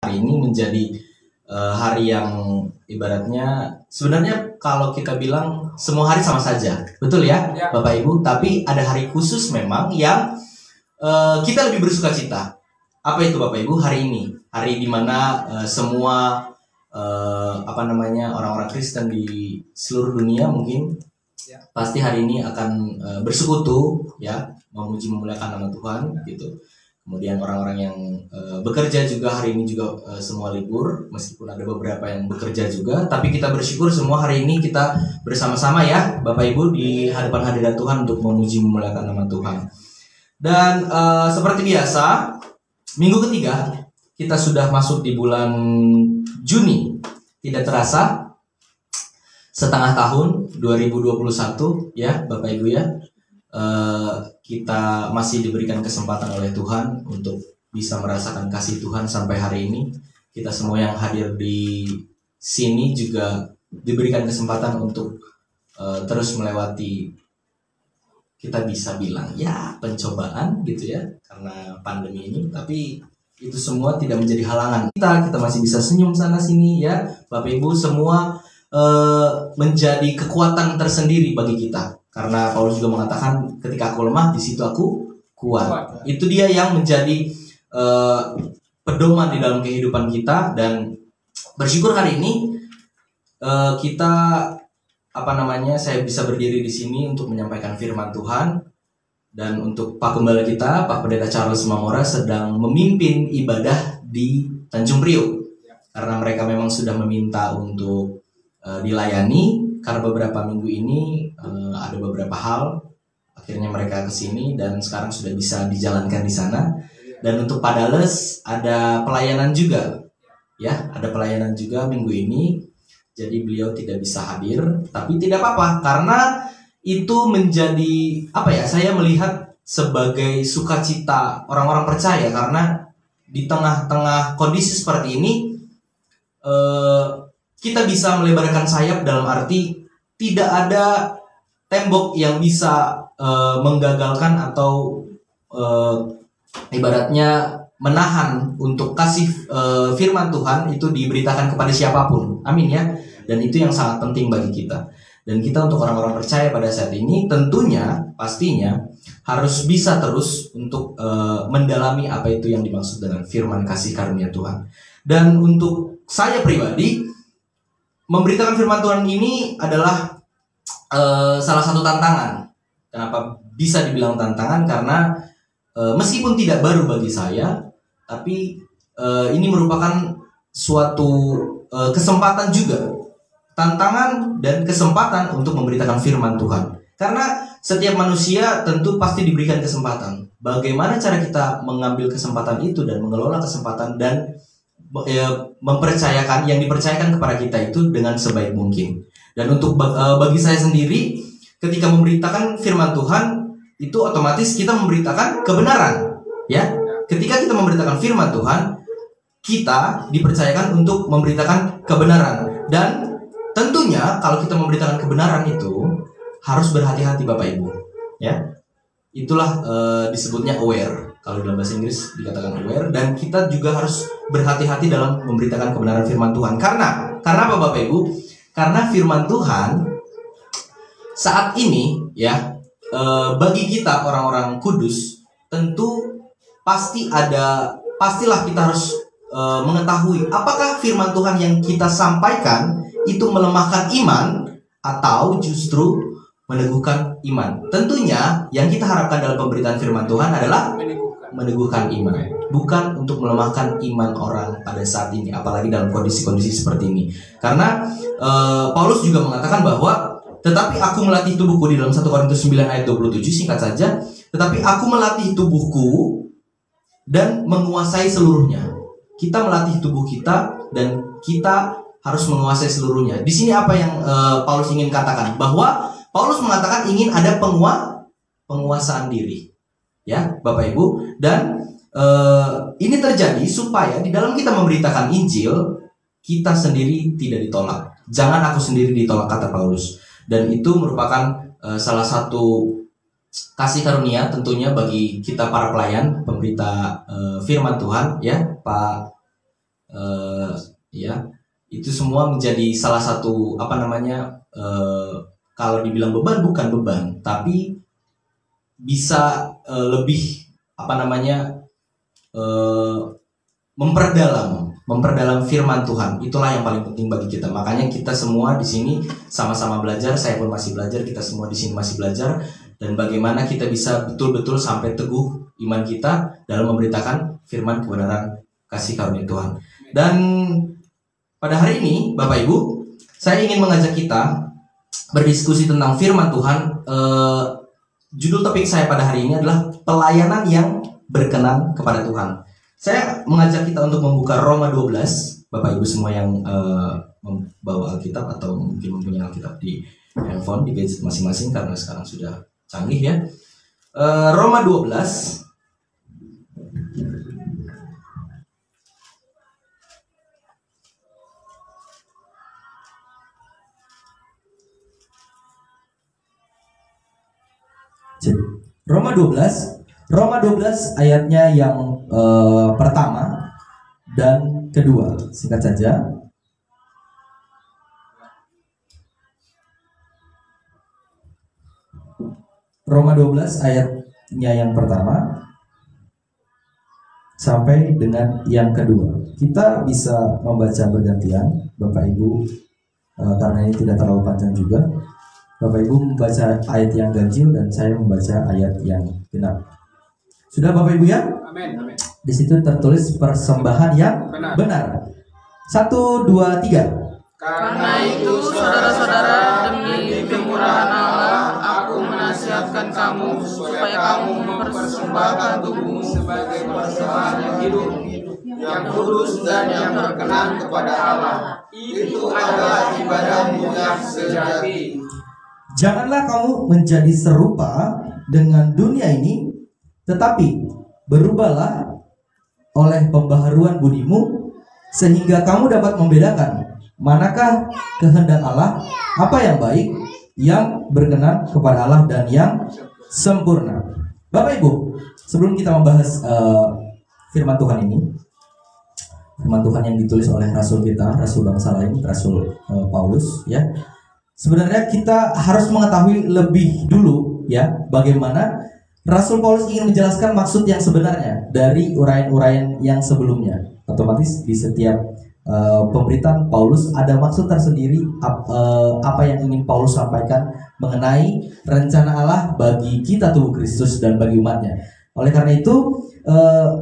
Hari ini menjadi hari yang ibaratnya sebenarnya kalau kita bilang semua hari sama saja, betul ya, Bapak Ibu. Tapi ada hari khusus memang yang kita lebih bersuka cita. Apa itu Bapak Ibu? Hari ini, hari dimana semua orang-orang Kristen di seluruh dunia mungkin pasti hari ini akan bersekutu ya, memuji memuliakan nama Tuhan gitu. Kemudian orang-orang yang bekerja juga hari ini juga semua libur, meskipun ada beberapa yang bekerja juga, tapi kita bersyukur semua hari ini kita bersama-sama ya Bapak Ibu di hadapan hadirat Tuhan untuk memuji memuliakan nama Tuhan. Dan seperti biasa, minggu ketiga kita sudah masuk di bulan Juni. Tidak terasa setengah tahun 2021 ya Bapak Ibu ya. Kita masih diberikan kesempatan oleh Tuhan untuk bisa merasakan kasih Tuhan sampai hari ini. Kita semua yang hadir di sini juga diberikan kesempatan untuk terus melewati, kita bisa bilang ya pencobaan gitu ya, karena pandemi ini. Tapi itu semua tidak menjadi halangan kita masih bisa senyum sana sini ya Bapak Ibu. Semua menjadi kekuatan tersendiri bagi kita. Karena Paulus juga mengatakan ketika aku lemah di situ aku kuat. Itu dia yang menjadi pedoman di dalam kehidupan kita. Dan bersyukur hari ini kita saya bisa berdiri di sini untuk menyampaikan firman Tuhan. Dan untuk Pak Gembala kita, Pak Pendeta Charles Mamora sedang memimpin ibadah di Tanjung Priok. Karena mereka memang sudah meminta untuk dilayani. Karena beberapa minggu ini ada beberapa hal, akhirnya mereka kesini dan sekarang sudah bisa dijalankan di sana. Dan untuk Pak Dales ada pelayanan juga, ya, ada pelayanan juga minggu ini. Jadi beliau tidak bisa hadir, tapi tidak apa-apa karena itu menjadi saya melihat sebagai sukacita orang-orang percaya, karena di tengah-tengah kondisi seperti ini kita bisa melebarkan sayap, dalam arti tidak ada tembok yang bisa menggagalkan atau ibaratnya menahan untuk kasih firman Tuhan itu diberitakan kepada siapapun. Amin ya. Dan itu yang sangat penting bagi kita. Dan kita untuk orang-orang percaya pada saat ini tentunya pastinya harus bisa terus untuk mendalami apa itu yang dimaksud dengan firman kasih karunia Tuhan. Dan untuk saya pribadi, memberitakan firman Tuhan ini adalah salah satu tantangan. Kenapa bisa dibilang tantangan? Karena meskipun tidak baru bagi saya, tapi ini merupakan suatu kesempatan juga. Tantangan dan kesempatan untuk memberitakan firman Tuhan. Karena setiap manusia tentu pasti diberikan kesempatan. Bagaimana cara kita mengambil kesempatan itu dan mengelola kesempatan dan mempercayakan yang dipercayakan kepada kita itu dengan sebaik mungkin. Dan untuk bagi saya sendiri, ketika memberitakan firman Tuhan itu otomatis kita memberitakan kebenaran, ya. Ketika kita memberitakan firman Tuhan, kita dipercayakan untuk memberitakan kebenaran. Dan tentunya kalau kita memberitakan kebenaran itu harus berhati-hati Bapak Ibu, ya. Itulah disebutnya aware. Kalau dalam bahasa Inggris dikatakan aware. Dan kita juga harus berhati-hati dalam memberitakan kebenaran firman Tuhan. Karena apa Bapak Ibu? Karena firman Tuhan saat ini ya, bagi kita orang-orang kudus tentu pastilah kita harus mengetahui apakah firman Tuhan yang kita sampaikan itu melemahkan iman atau justru meneguhkan iman. Tentunya yang kita harapkan dalam pemberitaan firman Tuhan adalah meneguhkan iman, bukan untuk melemahkan iman orang pada saat ini, apalagi dalam kondisi-kondisi seperti ini. Karena Paulus juga mengatakan bahwa tetapi aku melatih tubuhku di dalam 1 Korintus 9 ayat 27, singkat saja, tetapi aku melatih tubuhku dan menguasai seluruhnya. Kita melatih tubuh kita dan kita harus menguasai seluruhnya. Di sini apa yang Paulus ingin katakan? Bahwa Paulus mengatakan ingin ada penguasaan diri, ya Bapak Ibu. Dan ini terjadi supaya di dalam kita memberitakan Injil, kita sendiri tidak ditolak. Jangan aku sendiri ditolak, kata Paulus. Dan itu merupakan salah satu kasih karunia tentunya bagi kita para pelayan, pemberita firman Tuhan, ya Pak ya itu semua menjadi salah satu kalau dibilang beban, bukan beban, tapi bisa lebih memperdalam firman Tuhan. Itulah yang paling penting bagi kita. Makanya kita semua di sini sama-sama belajar. Saya pun masih belajar, kita semua di sini masih belajar, dan bagaimana kita bisa betul-betul sampai teguh iman kita dalam memberitakan firman kebenaran kasih karunia Tuhan. Dan pada hari ini Bapak Ibu, saya ingin mengajak kita berdiskusi tentang firman Tuhan. Judul topik saya pada hari ini adalah pelayanan yang berkenan kepada Tuhan. Saya mengajak kita untuk membuka Roma 12. Bapak Ibu semua yang membawa Alkitab atau mungkin mempunyai Alkitab di handphone, di gadget masing-masing, karena sekarang sudah canggih ya. Roma 12. Roma 12 ayatnya yang pertama dan kedua. Singkat saja. Roma 12 ayatnya yang pertama sampai dengan yang kedua. Kita bisa membaca bergantian, Bapak Ibu, karena ini tidak terlalu panjang juga. Bapak Ibu membaca ayat yang ganjil dan saya membaca ayat yang genap. Sudah Bapak Ibu ya? Amin. Di situ tertulis persembahan yang benar. 1, 2, 3. Karena itu saudara-saudara, demi kemurahan Allah, aku menasihatkan kamu supaya kamu mempersembahkan tubuhmu sebagai persembahan yang hidup, yang kudus dan yang berkenan kepada Allah. Itu adalah ibadahmu yang sejati. Janganlah kamu menjadi serupa dengan dunia ini, tetapi berubahlah oleh pembaharuan budimu, sehingga kamu dapat membedakan manakah kehendak Allah, apa yang baik, yang berkenan kepada Allah, dan yang sempurna. Bapak Ibu, sebelum kita membahas firman Tuhan ini, firman Tuhan yang ditulis oleh Rasul kita, Rasul bangsa lain, Rasul Paulus, ya. Sebenarnya kita harus mengetahui lebih dulu ya bagaimana Rasul Paulus ingin menjelaskan maksud yang sebenarnya dari uraian-uraian yang sebelumnya. Otomatis di setiap pemberitaan Paulus ada maksud tersendiri apa yang ingin Paulus sampaikan mengenai rencana Allah bagi kita tubuh Kristus dan bagi umatnya. Oleh karena itu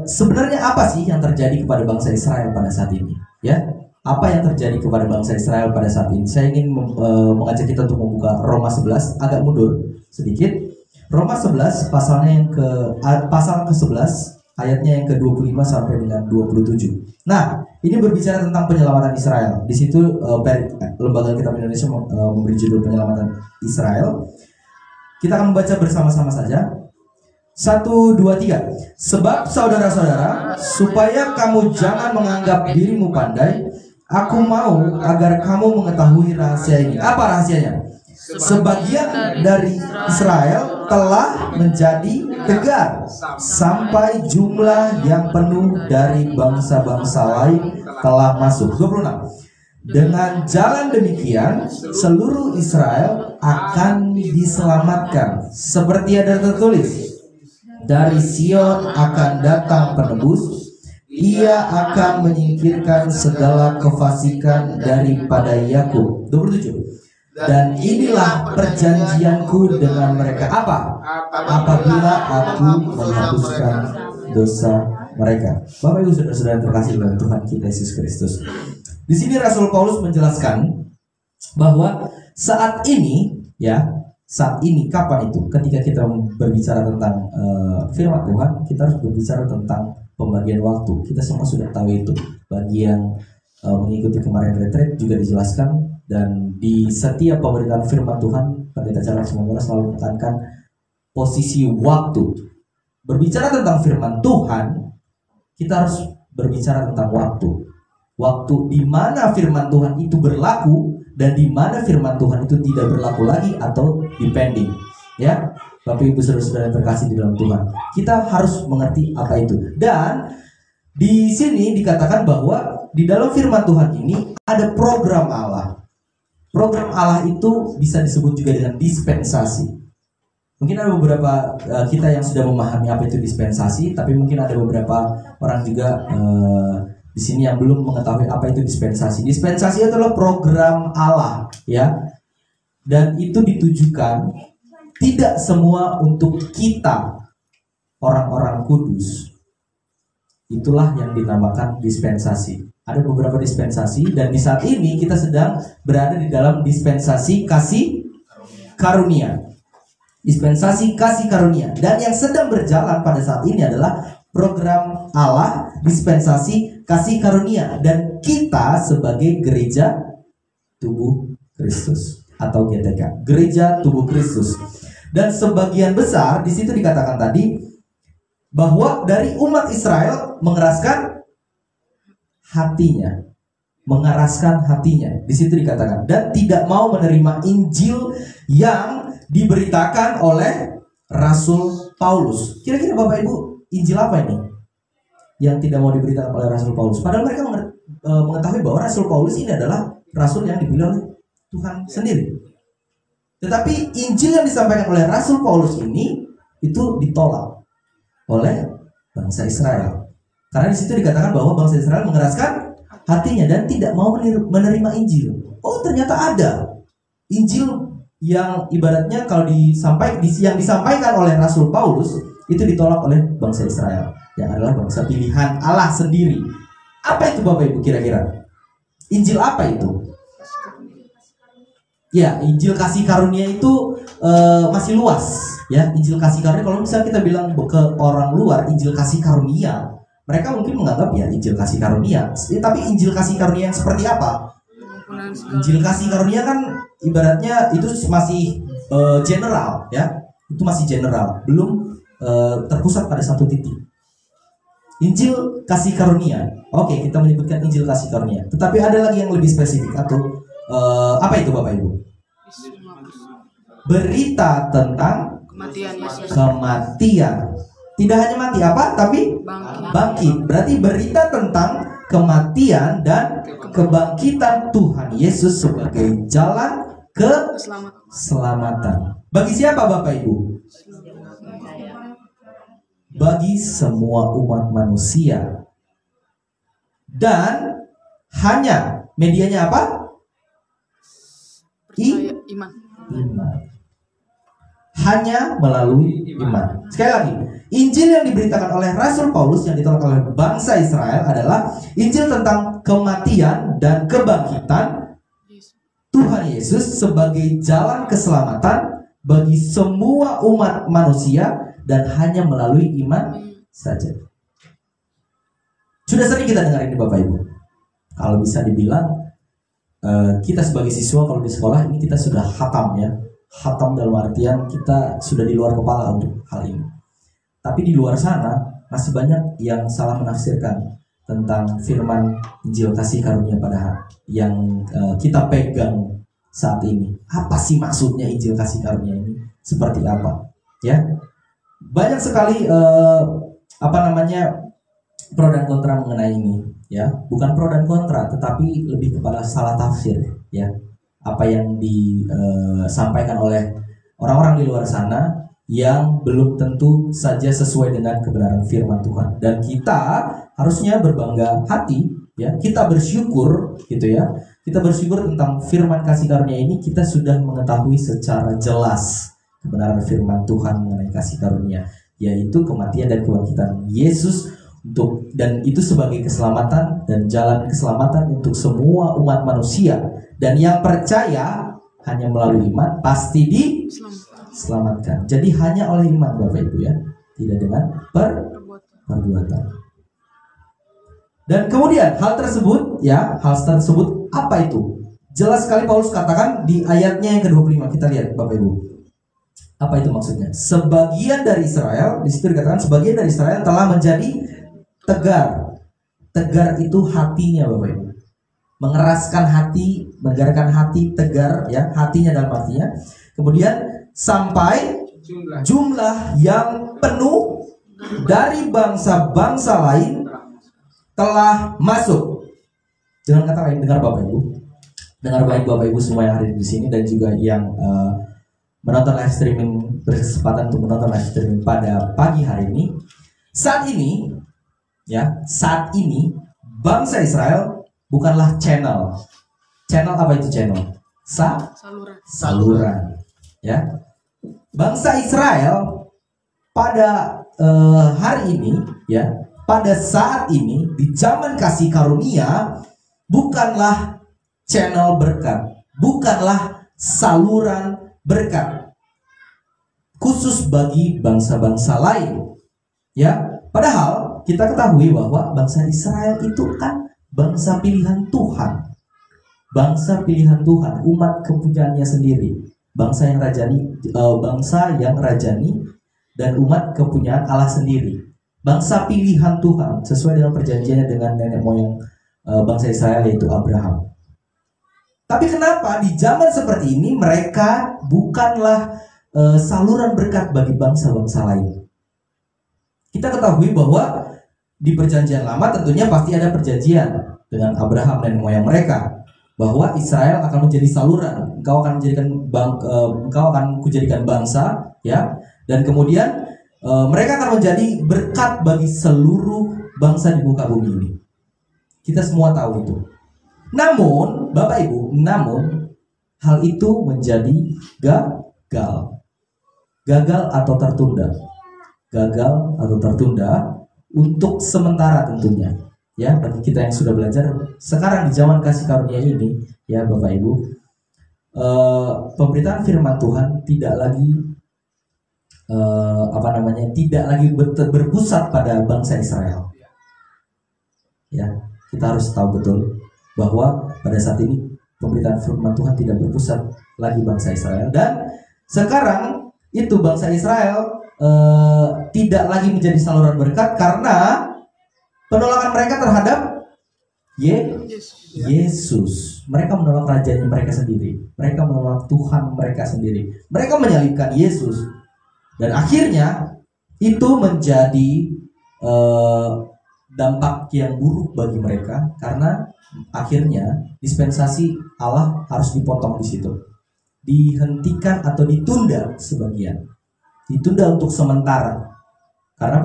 sebenarnya apa sih yang terjadi kepada bangsa Israel pada saat ini? Ya. Apa yang terjadi kepada bangsa Israel pada saat ini? Saya ingin mengajak kita untuk membuka Roma 11, agak mundur sedikit. Roma 11 pasal ke-11 ayatnya yang ke-25 sampai dengan 27. Nah, ini berbicara tentang penyelamatan Israel. Di situ Lembaga Alkitab Indonesia memberi judul penyelamatan Israel. Kita akan membaca bersama-sama saja. 1, 2, 3. Sebab saudara-saudara, supaya kamu jangan menganggap dirimu pandai, aku mau agar kamu mengetahui rahasia ini. Apa rahasianya? Sebagian dari Israel telah menjadi tegar, sampai jumlah yang penuh dari bangsa-bangsa lain telah masuk. 26. Dengan jalan demikian, seluruh Israel akan diselamatkan. Seperti ada tertulis, dari Sion akan datang penebus, ia akan menyingkirkan segala kefasikan daripada Yakub. 27. Dan inilah perjanjianku dengan mereka. Apa? Apabila aku menghapuskan dosa mereka. Bapak Ibu saudara-saudara terkasih dalam Tuhan kita Yesus Kristus. Di sini Rasul Paulus menjelaskan bahwa saat ini kapan itu? Ketika kita berbicara tentang firman Tuhan, kita harus berbicara tentang pembagian waktu. Kita semua sudah tahu itu. Bagi yang mengikuti kemarin retreat juga dijelaskan, dan di setiap pemberitaan firman Tuhan, Pendeta Charles Manggola selalu menekankan posisi waktu. Berbicara tentang firman Tuhan, kita harus berbicara tentang waktu. Waktu di mana firman Tuhan itu berlaku dan di mana firman Tuhan itu tidak berlaku lagi atau depending. Ya, Bapak Ibu saudara-saudara yang terkasih di dalam Tuhan, kita harus mengerti apa itu. Dan di sini dikatakan bahwa di dalam firman Tuhan ini ada program Allah. Program Allah itu bisa disebut juga dengan dispensasi. Mungkin ada beberapa kita yang sudah memahami apa itu dispensasi, tapi mungkin ada beberapa orang juga di sini yang belum mengetahui apa itu dispensasi. Dispensasi adalah program Allah, ya. Dan itu ditujukan tidak semua untuk kita, orang-orang kudus. Itulah yang dinamakan dispensasi. Ada beberapa dispensasi, dan di saat ini kita sedang berada di dalam dispensasi kasih karunia. Dispensasi kasih karunia. Dan yang sedang berjalan pada saat ini adalah program Allah, dispensasi kasih karunia. Dan kita sebagai gereja tubuh Kristus atau GTK, gereja tubuh Kristus. Dan sebagian besar di situ dikatakan tadi bahwa dari umat Israel mengeraskan hatinya, mengeraskan hatinya. Di situ dikatakan dan tidak mau menerima Injil yang diberitakan oleh Rasul Paulus. Kira-kira Bapak Ibu, Injil apa ini yang tidak mau diberitakan oleh Rasul Paulus? Padahal mereka mengetahui bahwa Rasul Paulus ini adalah Rasul yang dipilih oleh Tuhan sendiri. Tetapi Injil yang disampaikan oleh Rasul Paulus ini itu ditolak oleh bangsa Israel. Karena di situ dikatakan bahwa bangsa Israel mengeraskan hatinya dan tidak mau menerima Injil. Oh, ternyata ada Injil yang ibaratnya kalau yang disampaikan oleh Rasul Paulus itu ditolak oleh bangsa Israel, yang adalah bangsa pilihan Allah sendiri. Apa itu Bapak Ibu kira-kira? Injil apa itu? Ya, Injil kasih karunia itu masih luas, ya. Injil kasih karunia, kalau misalnya kita bilang ke orang luar Injil kasih karunia, mereka mungkin menganggap ya Injil kasih karunia. Tapi Injil kasih karunia yang seperti apa? Injil kasih karunia kan ibaratnya itu masih general, ya. Itu masih general, belum terpusat pada satu titik. Injil kasih karunia. Oke, kita menyebutkan Injil kasih karunia. Tetapi ada lagi yang lebih spesifik atau apa itu Bapak Ibu? Berita tentang kematian. Tidak hanya mati apa, tapi bangkit. Berarti berita tentang kematian dan kebangkitan Tuhan Yesus sebagai jalan keselamatan. Bagi siapa Bapak Ibu? Bagi semua umat manusia. Dan hanya medianya apa? Iman. Hanya melalui iman. Sekali lagi, Injil yang diberitakan oleh Rasul Paulus yang ditolak oleh bangsa Israel adalah Injil tentang kematian dan kebangkitan Tuhan Yesus sebagai jalan keselamatan bagi semua umat manusia dan hanya melalui iman saja. Sudah sering kita dengar ini Bapak Ibu. Kalau bisa dibilang kita sebagai siswa kalau di sekolah ini kita sudah hatam, ya. Hatam dalam artian kita sudah di luar kepala untuk hal ini. Tapi di luar sana masih banyak yang salah menafsirkan tentang firman Injil kasih karunia pada yang kita pegang saat ini. Apa sih maksudnya Injil kasih karunia ini? Seperti apa? Ya, banyak sekali pro dan kontra mengenai ini. Ya, bukan pro dan kontra, tetapi lebih kepada salah tafsir. Ya, apa yang disampaikan oleh orang-orang di luar sana yang belum tentu saja sesuai dengan kebenaran firman Tuhan. Dan kita harusnya berbangga hati, ya. Kita bersyukur, gitu ya. Kita bersyukur tentang firman kasih karunia ini. Kita sudah mengetahui secara jelas kebenaran firman Tuhan mengenai kasih karunia, yaitu kematian dan kebangkitan Yesus dan itu sebagai keselamatan dan jalan keselamatan untuk semua umat manusia. Dan yang percaya hanya melalui iman pasti diselamatkan. Jadi hanya oleh iman Bapak Ibu, ya, tidak dengan perbuatan. Dan kemudian hal tersebut apa itu? Jelas sekali Paulus katakan di ayatnya yang ke-25. Kita lihat Bapak Ibu. Apa itu maksudnya? Sebagian dari Israel, di situ dikatakan sebagian dari Israel telah menjadi tegar. Tegar itu hatinya Bapak Ibu. Mengeraskan hati, menggerakkan hati, tegar, ya, hatinya dalam artinya. Kemudian sampai jumlah yang penuh dari bangsa-bangsa lain telah masuk. Dengan kata lain, dengar Bapak Ibu, dengar baik Bapak Ibu semua yang hadir di sini dan juga yang menonton live streaming, berkesempatan untuk menonton live streaming pada pagi hari ini. Saat ini bangsa Israel bukanlah channel. Channel apa itu channel? Saluran. Ya, bangsa Israel pada hari ini, ya, pada saat ini di zaman kasih karunia bukanlah channel berkat, bukanlah saluran berkat khusus bagi bangsa-bangsa lain. Ya, padahal kita ketahui bahwa bangsa Israel itu kan bangsa pilihan Tuhan. Bangsa pilihan Tuhan, umat kepunyaan-Nya sendiri. Bangsa yang rajani dan umat kepunyaan Allah sendiri. Bangsa pilihan Tuhan sesuai dengan perjanjiannya dengan nenek moyang bangsa Israel, yaitu Abraham. Tapi kenapa di zaman seperti ini mereka bukanlah saluran berkat bagi bangsa-bangsa lain? Kita ketahui bahwa di perjanjian lama tentunya pasti ada perjanjian dengan Abraham dan moyang mereka bahwa Israel akan menjadi saluran, engkau akan kujadikan bangsa, ya, dan kemudian mereka akan menjadi berkat bagi seluruh bangsa di muka bumi ini. Kita semua tahu itu. Namun, Bapak Ibu, hal itu menjadi gagal atau tertunda untuk sementara tentunya. Ya, bagi kita yang sudah belajar sekarang di zaman kasih karunia ini, ya Bapak Ibu, pemberitaan firman Tuhan tidak lagi berpusat pada bangsa Israel. Ya, kita harus tahu betul bahwa pada saat ini pemberitaan firman Tuhan tidak berpusat lagi bangsa Israel, dan sekarang itu bangsa Israel tidak lagi menjadi saluran berkat karena penolakan mereka terhadap Yesus. Mereka menolak rajanya mereka sendiri. Mereka menolak Tuhan mereka sendiri. Mereka menyalibkan Yesus. Dan akhirnya itu menjadi dampak yang buruk bagi mereka, karena akhirnya dispensasi Allah harus dipotong di situ. Dihentikan atau ditunda sebagian. Ditunda untuk sementara. Karena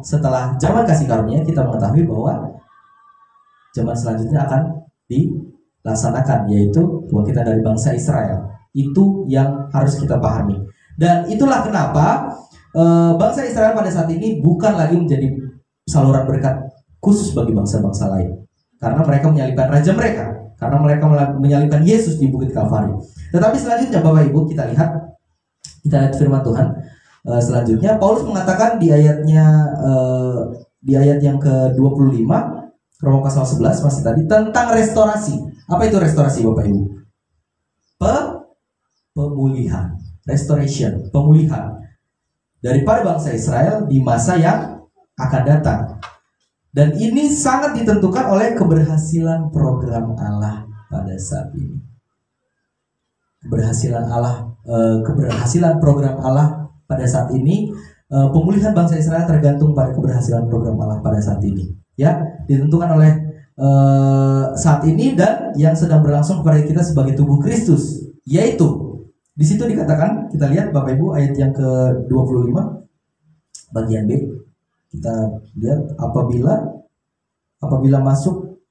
setelah zaman kasih karunia kita mengetahui bahwa zaman selanjutnya akan dilaksanakan, yaitu kebangkitan dari bangsa Israel. Itu yang harus kita pahami. Dan itulah kenapa bangsa Israel pada saat ini bukan lagi menjadi saluran berkat khusus bagi bangsa-bangsa lain. Karena mereka menyalibkan raja mereka. Karena mereka menyalibkan Yesus di Bukit Kalvari. Tetapi selanjutnya Bapak Ibu, kita lihat firman Tuhan. Selanjutnya Paulus mengatakan di ayat yang ke-25 Roma pasal 11 masih tadi tentang restorasi. Apa itu restorasi Bapak Ibu? Pemulihan, restoration, pemulihan daripada bangsa Israel di masa yang akan datang. Dan ini sangat ditentukan oleh keberhasilan program Allah pada saat ini. Keberhasilan program Allah pada saat ini, pemulihan bangsa Israel tergantung pada keberhasilan program Allah pada saat ini. Ya, ditentukan oleh saat ini dan yang sedang berlangsung kepada kita sebagai tubuh Kristus. Yaitu, di situ dikatakan, kita lihat Bapak Ibu ayat yang ke-25 bagian B. Kita lihat apabila masuk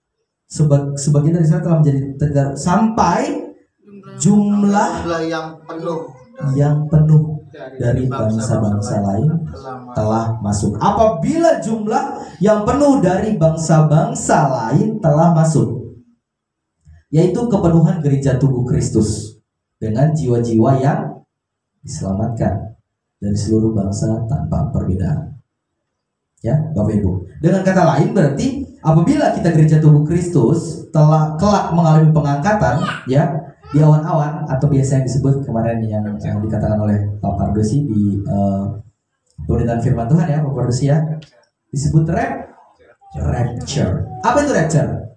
sebagian dari Israel telah menjadi tegar sampai jumlah yang penuh dari bangsa-bangsa lain telah masuk. Apabila jumlah yang penuh dari bangsa-bangsa lain telah masuk, yaitu kepenuhan gereja tubuh Kristus dengan jiwa-jiwa yang diselamatkan dari seluruh bangsa tanpa perbedaan. Ya, Bapak Ibu. Dengan kata lain berarti apabila kita gereja tubuh Kristus telah kelak mengalami pengangkatan, ya, di awan-awan atau biasa yang disebut kemarin yang dikatakan oleh Pak Pardosi di pemberitaan firman Tuhan, ya Pak Pardosi, ya, disebut rapture. Apa itu rapture?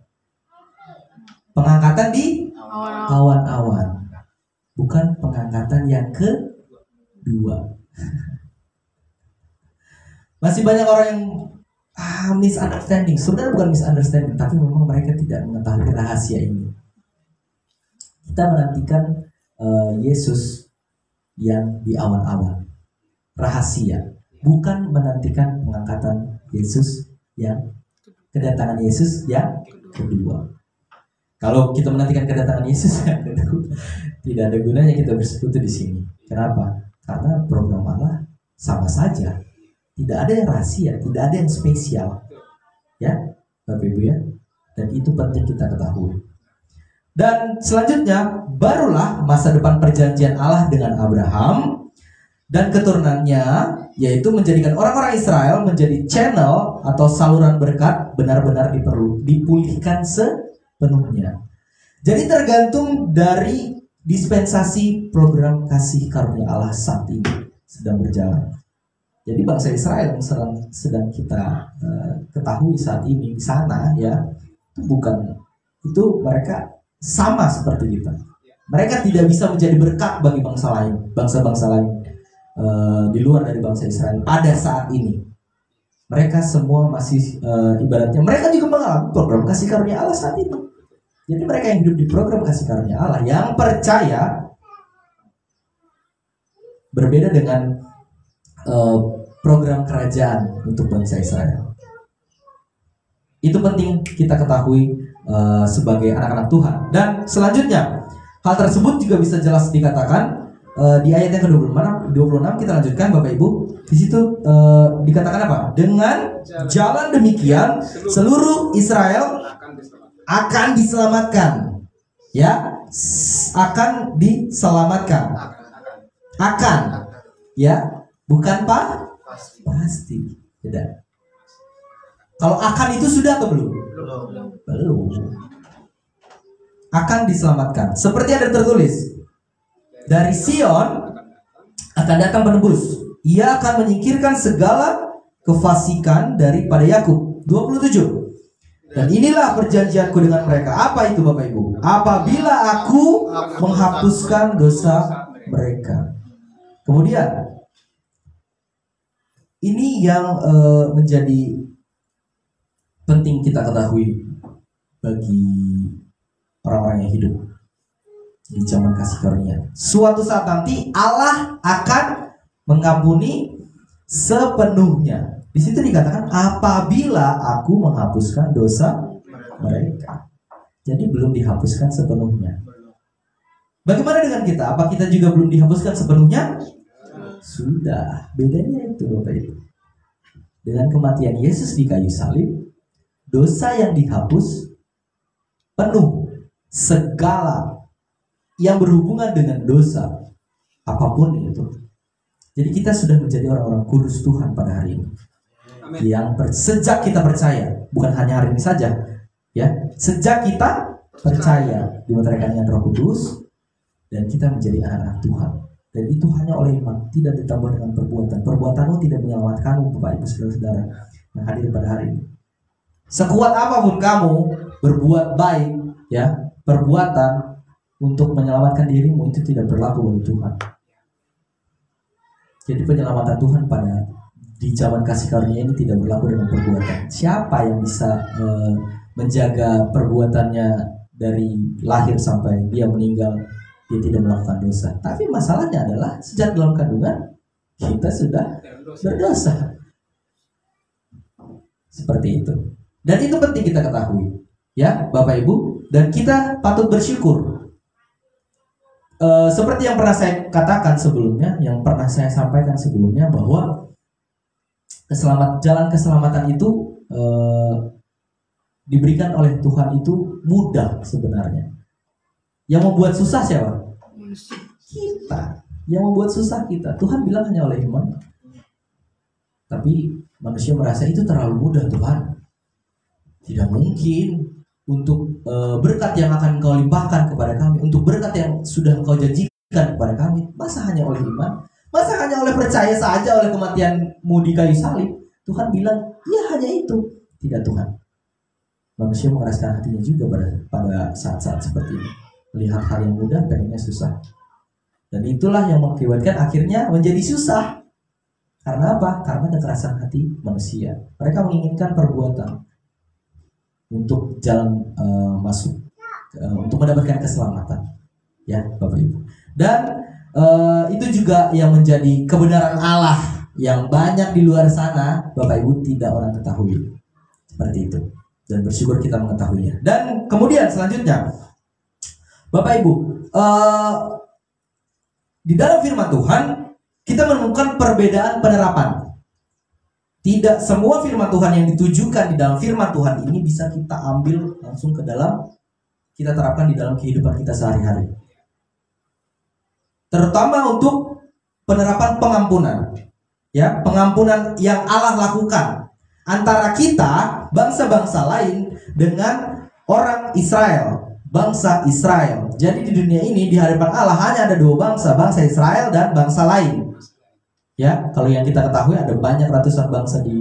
Pengangkatan di awan-awan, bukan pengangkatan yang kedua. Masih banyak orang yang misunderstanding. Sebenarnya bukan misunderstanding, tapi memang mereka tidak mengetahui rahasia ini. Kita menantikan Yesus yang di awan-awan, rahasia, bukan menantikan pengangkatan Yesus yang kedatangan Yesus yang kedua. Kalau kita menantikan kedatangan Yesus yang kedua, tidak ada gunanya kita bersekutu di sini. Kenapa? Karena program Allah sama saja. Tidak ada yang rahasia, tidak ada yang spesial. Ya, Bapak Ibu ya. Dan itu penting kita ketahui. Dan selanjutnya, barulah masa depan perjanjian Allah dengan Abraham dan keturunannya, yaitu menjadikan orang-orang Israel menjadi channel atau saluran berkat, benar-benar dipulihkan sepenuhnya. Jadi tergantung dari dispensasi program kasih karunia Allah saat ini sedang berjalan. Jadi bangsa Israel yang sedang kita ketahui saat ini di sana ya, itu mereka sama seperti kita. Mereka tidak bisa menjadi berkat bagi bangsa lain, bangsa-bangsa lain di luar dari bangsa Israel pada saat ini. Mereka semua masih ibaratnya mereka juga mengalami program kasih karunia Allah saat ini. Jadi mereka yang hidup di program kasih karunia Allah yang percaya berbeda dengan program kerajaan untuk bangsa Israel. Itu penting kita ketahui sebagai anak-anak Tuhan. Dan selanjutnya, hal tersebut juga bisa jelas dikatakan di ayat yang ke-26 kita lanjutkan Bapak Ibu. Di situ dikatakan apa? Dengan jalan demikian seluruh Israel akan diselamatkan. Ya, akan diselamatkan. Akan. Ya, bukan pasti. Tidak. Kalau akan itu sudah atau belum? Belum. Akan diselamatkan. Seperti ada tertulis, dari Sion akan datang penebus. Ia akan menyingkirkan segala kefasikan daripada Yakub. 27. Dan inilah perjanjianku dengan mereka. Apa itu Bapak Ibu? Apabila aku menghapuskan dosa mereka. Kemudian ini yang menjadi penting kita ketahui bagi orang-orang yang hidup di zaman kasih karunia. Suatu saat nanti Allah akan mengampuni sepenuhnya. Di situ dikatakan apabila aku menghapuskan dosa mereka. Jadi belum dihapuskan sepenuhnya. Bagaimana dengan kita? Apa kita juga belum dihapuskan sepenuhnya? Sudah. Bedanya itu Bapak Ibu. Dengan kematian Yesus di kayu salib, dosa yang dihapus penuh. Segala yang berhubungan dengan dosa apapun itu. Jadi kita sudah menjadi orang-orang kudus Tuhan pada hari ini. Yang sejak kita percaya, bukan hanya hari ini saja, ya, sejak kita percaya dimeteraikan dengan Roh Kudus dan kita menjadi anak-anak Tuhan. Dan itu hanya oleh iman, tidak ditambah dengan perbuatan. Perbuatanmu tidak menyelamatkanmu, Bapak Ibu Saudara-saudara yang hadir pada hari ini. Sekuat apapun kamu berbuat baik, ya, perbuatan untuk menyelamatkan dirimu itu tidak berlaku bagi Tuhan. Jadi penyelamatan Tuhan di zaman kasih karunia ini tidak berlaku dengan perbuatan. Siapa yang bisa menjaga perbuatannya dari lahir sampai dia meninggal, dia tidak melakukan dosa. Tapi masalahnya adalah sejak dalam kandungan kita sudah berdosa. Seperti itu. Dan itu penting kita ketahui, ya Bapak Ibu. Dan kita patut bersyukur. Seperti yang pernah saya katakan sebelumnya, yang pernah saya sampaikan sebelumnya, bahwa jalan keselamatan itu diberikan oleh Tuhan itu mudah sebenarnya. Yang membuat susah siapa? Kita. Yang membuat susah kita. Tuhan bilang hanya oleh iman. Tapi manusia merasa itu terlalu mudah Tuhan. Tidak mungkin untuk berkat yang akan Engkau limpahkan kepada kami, untuk berkat yang sudah Engkau janjikan kepada kami, masa hanya oleh iman? Masa hanya oleh percaya saja oleh kematian-Mu di kayu salib? Tuhan bilang, ya hanya itu. Tidak Tuhan. Manusia mengeraskan hatinya juga pada saat-saat seperti ini. Melihat hal yang mudah, pengennya susah. Dan itulah yang mengakibatkan akhirnya menjadi susah. Karena apa? Karena kekerasan hati manusia. Mereka menginginkan perbuatan untuk jalan masuk, untuk mendapatkan keselamatan, ya Bapak Ibu. Dan itu juga yang menjadi kebenaran Allah yang banyak di luar sana, Bapak Ibu, tidak orang ketahui. Seperti itu. Dan bersyukur kita mengetahuinya. Dan kemudian selanjutnya, Bapak Ibu, di dalam firman Tuhan kita menemukan perbedaan penerapan. Tidak semua firman Tuhan yang ditujukan di dalam firman Tuhan ini bisa kita ambil langsung ke dalam, kita terapkan di dalam kehidupan kita sehari-hari. Terutama untuk penerapan pengampunan. Ya, pengampunan yang Allah lakukan antara kita, bangsa-bangsa lain, dengan orang Israel, bangsa Israel. Jadi di dunia ini, di hadapan Allah hanya ada dua bangsa, bangsa Israel dan bangsa lain. Ya, kalau yang kita ketahui ada banyak ratusan bangsa di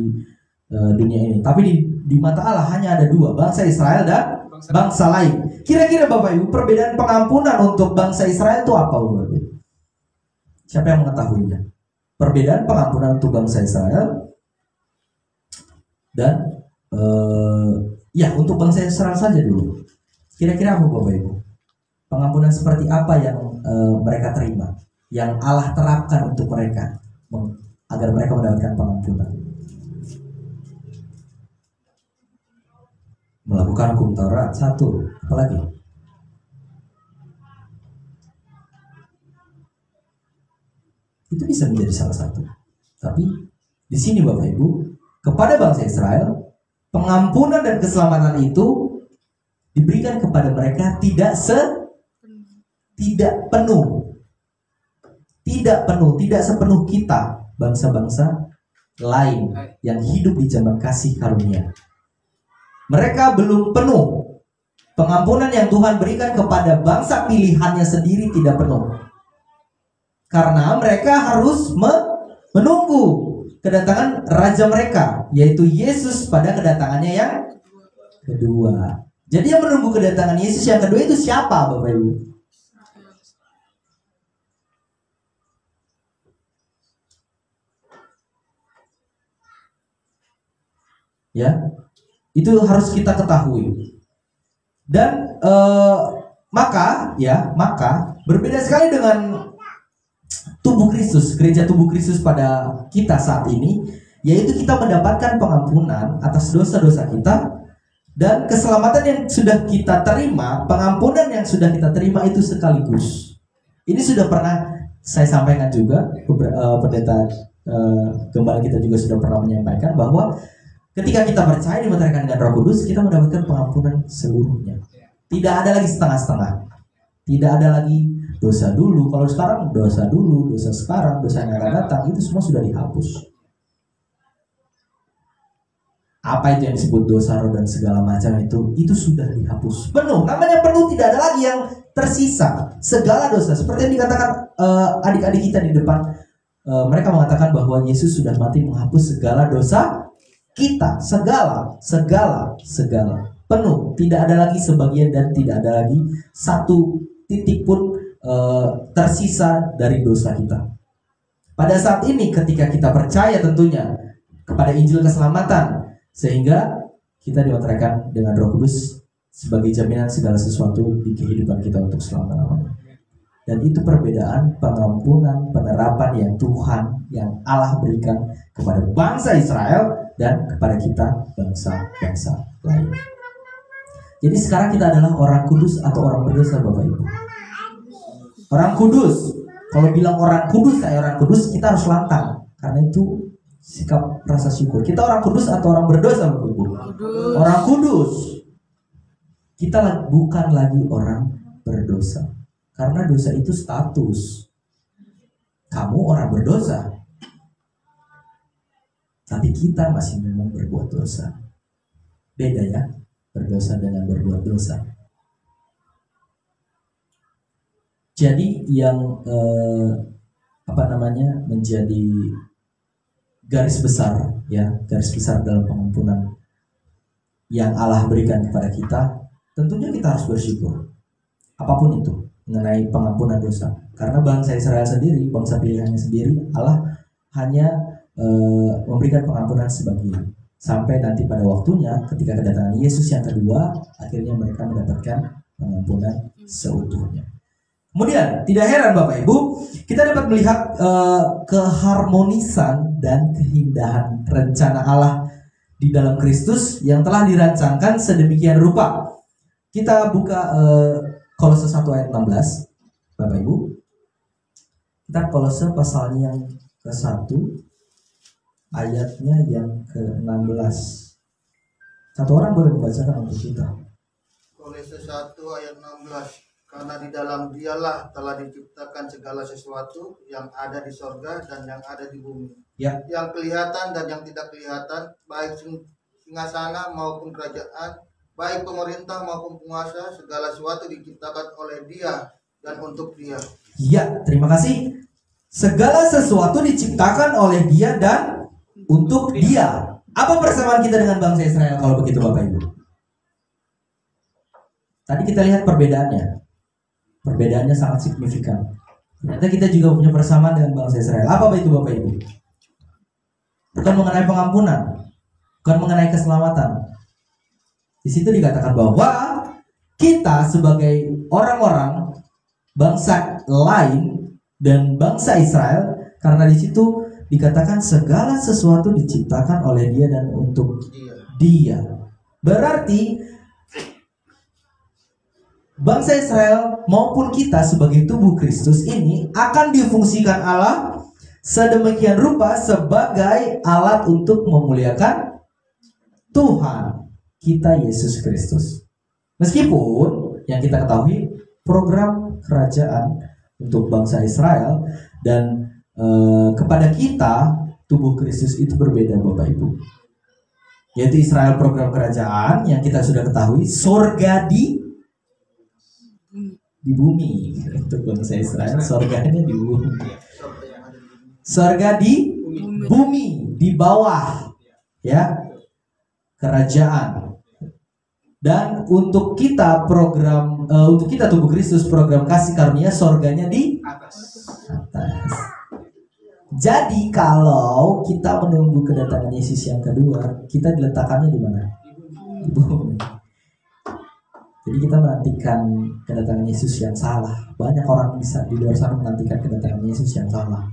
dunia ini. Tapi di mata Allah hanya ada dua, bangsa Israel dan bangsa lain. Kira-kira Bapak Ibu, perbedaan pengampunan untuk bangsa Israel itu apa, Bapak Ibu? Siapa yang mengetahuinya? Perbedaan pengampunan untuk bangsa Israel dan ya untuk bangsa Israel saja dulu. Kira-kira apa Bapak Ibu? Pengampunan seperti apa yang mereka terima, yang Allah terapkan untuk mereka agar mereka mendapatkan pengampunan? Melakukan hukum Taurat, satu. Apalagi? Itu bisa menjadi salah satu. Tapi di sini Bapak Ibu, kepada bangsa Israel, pengampunan dan keselamatan itu diberikan kepada mereka tidak penuh. Tidak penuh, tidak sepenuh kita, bangsa-bangsa lain yang hidup di zaman kasih karunia. Mereka belum penuh. Pengampunan yang Tuhan berikan kepada bangsa pilihannya sendiri tidak penuh. Karena mereka harus menunggu kedatangan Raja mereka, yaitu Yesus pada kedatangannya yang kedua. Jadi yang menunggu kedatangan Yesus yang kedua itu siapa Bapak Ibu? Ya, itu harus kita ketahui. Dan maka berbeda sekali dengan tubuh Kristus, gereja tubuh Kristus pada kita saat ini, yaitu kita mendapatkan pengampunan atas dosa-dosa kita dan keselamatan yang sudah kita terima, pengampunan yang sudah kita terima itu sekaligus. Ini sudah pernah saya sampaikan juga, pendeta gembala kita juga sudah pernah menyampaikan bahwa ketika kita percaya dimeteraikan dengan Roh Kudus, kita mendapatkan pengampunan seluruhnya. Tidak ada lagi setengah-setengah. Tidak ada lagi dosa dulu. Kalau sekarang dosa dulu, dosa sekarang, dosa yang akan datang, itu semua sudah dihapus. Apa itu yang disebut dosa roh dan segala macam itu sudah dihapus. Penuh, namanya penuh, tidak ada lagi yang tersisa. Segala dosa, seperti yang dikatakan adik-adik kita di depan, mereka mengatakan bahwa Yesus sudah mati menghapus segala dosa kita, segala. Penuh, tidak ada lagi sebagian dan tidak ada lagi satu titik pun tersisa dari dosa kita. Pada saat ini ketika kita percaya tentunya kepada Injil keselamatan, sehingga kita dimeteraikan dengan Roh Kudus sebagai jaminan segala sesuatu di kehidupan kita untuk selama-lamanya. Dan itu perbedaan pengampunan, penerapan yang Tuhan, yang Allah berikan kepada bangsa Israel dan kepada kita bangsa-bangsa lain. Jadi sekarang kita adalah orang kudus atau orang berdosa Bapak Ibu? Orang kudus. Kalau bilang orang kudus, saya orang kudus, kita harus lantang. Karena itu sikap rasa syukur. Kita orang kudus atau orang berdosa Bapak Ibu? Orang kudus. Kita bukan lagi orang berdosa. Karena dosa itu status. Kamu orang berdosa. Tapi kita masih memang berbuat dosa. Beda ya, berdosa dengan berbuat dosa. Jadi yang menjadi garis besar ya, garis besar dalam pengampunan yang Allah berikan kepada kita, tentunya kita harus bersyukur. Apapun itu mengenai pengampunan dosa. Karena bangsa Israel sendiri, bangsa pilihannya sendiri, Allah hanya memberikan pengampunan sebagian. Sampai nanti pada waktunya ketika kedatangan Yesus yang kedua, akhirnya mereka mendapatkan pengampunan seutuhnya. Kemudian tidak heran Bapak Ibu, kita dapat melihat keharmonisan dan keindahan rencana Allah di dalam Kristus yang telah dirancangkan sedemikian rupa. Kita buka Kolose 1 ayat 16, Bapak Ibu. Kita Kolose pasalnya yang ke-1, ayatnya yang ke-16. Satu orang boleh membacakan untuk kita. Kolose 1 ayat 16. Karena di dalam Dialah telah diciptakan segala sesuatu yang ada di sorga dan yang ada di bumi. Ya. Yang kelihatan dan yang tidak kelihatan, baik singgasana maupun kerajaan, baik pemerintah maupun penguasa, segala sesuatu diciptakan oleh Dia dan untuk Dia. Ya, terima kasih. Segala sesuatu diciptakan oleh Dia dan untuk Dia. Apa persamaan kita dengan bangsa Israel kalau begitu Bapak Ibu? Tadi kita lihat perbedaannya. Perbedaannya sangat signifikan. Ternyata kita juga punya persamaan dengan bangsa Israel. Apa itu Bapak Ibu? Bukan mengenai pengampunan, bukan mengenai keselamatan. Di situ dikatakan bahwa kita sebagai orang-orang bangsa lain dan bangsa Israel, karena di situ dikatakan segala sesuatu diciptakan oleh Dia dan untuk Dia. Berarti bangsa Israel maupun kita sebagai tubuh Kristus ini akan difungsikan Allah sedemikian rupa sebagai alat untuk memuliakan Tuhan kita Yesus Kristus. Meskipun yang kita ketahui program kerajaan untuk bangsa Israel dan kepada kita tubuh Kristus itu berbeda Bapak Ibu. Yaitu Israel program kerajaan yang kita sudah ketahui, sorga di bumi. Untuk bangsa Israel sorganya di bumi. Sorga di bumi, di bawah, ya, kerajaan. Dan untuk kita program, untuk kita tubuh Kristus program kasih karunia, sorganya di atas. Jadi kalau kita menunggu kedatangan Yesus yang kedua, kita diletakkannya di mana? Di bumi. Jadi kita menantikan kedatangan Yesus yang salah. Banyak orang bisa di luar sana menantikan kedatangan Yesus yang salah.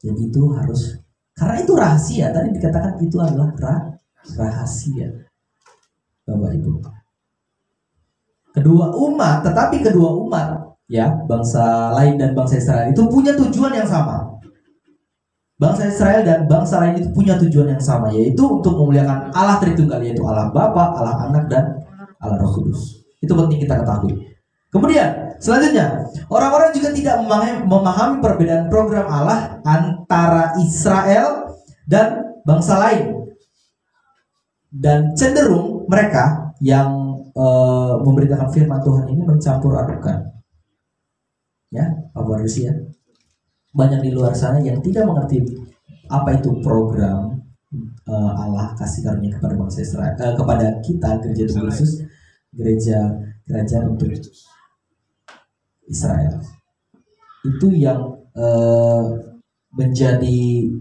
Jadi itu harus, karena itu rahasia. Tadi dikatakan itu adalah rahasia, Bapak Ibu. Kedua umat, ya, bangsa lain dan bangsa Israel itu punya tujuan yang sama. Bangsa Israel dan bangsa lain itu punya tujuan yang sama, yaitu untuk memuliakan Allah Tritunggal, yaitu Allah Bapa, Allah Anak, dan Allah Roh Kudus. Itu penting kita ketahui. Kemudian selanjutnya, orang-orang juga tidak memahami perbedaan program Allah antara Israel dan bangsa lain, dan cenderung mereka yang memberitakan firman Tuhan ini mencampur adukan. Ya, Bapak Rusia, banyak di luar sana yang tidak mengerti apa itu program Allah kasih karunia kepada bangsa Israel, kepada kita gereja Tuhan Yesus, gereja kerajaan untuk Israel. Itu yang menjadi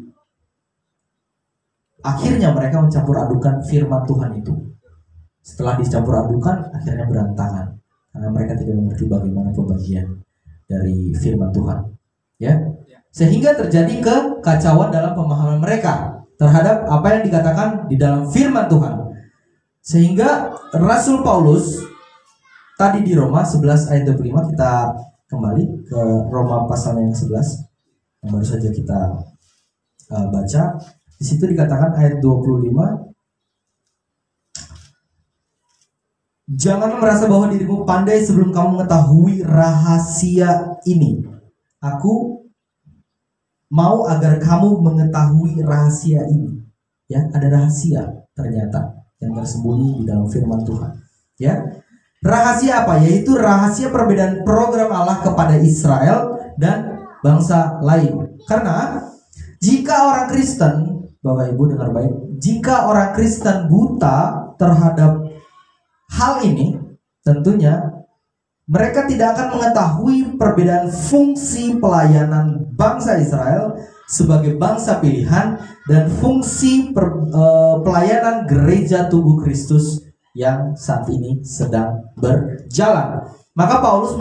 akhirnya mereka mencampur adukan firman Tuhan itu. Setelah dicampur adukan, akhirnya berantakan karena mereka tidak mengerti bagaimana pembagian dari firman Tuhan, ya, sehingga terjadi kekacauan dalam pemahaman mereka terhadap apa yang dikatakan di dalam firman Tuhan. Sehingga Rasul Paulus tadi di Roma 11 ayat 25, kita kembali ke Roma pasal yang 11 yang baru saja kita baca. Di situ dikatakan ayat 25, janganlah merasa bahwa dirimu pandai sebelum kamu mengetahui rahasia ini. Aku mau agar kamu mengetahui rahasia ini. Ya, ada rahasia ternyata yang tersembunyi di dalam firman Tuhan. Ya, rahasia apa? Yaitu rahasia perbedaan program Allah kepada Israel dan bangsa lain. Karena jika orang Kristen, Bapak Ibu dengar baik, jika orang Kristen buta terhadap hal ini, tentunya mereka tidak akan mengetahui perbedaan fungsi pelayanan bangsa Israel sebagai bangsa pilihan dan fungsi pelayanan gereja tubuh Kristus yang saat ini sedang berjalan. Maka Paulus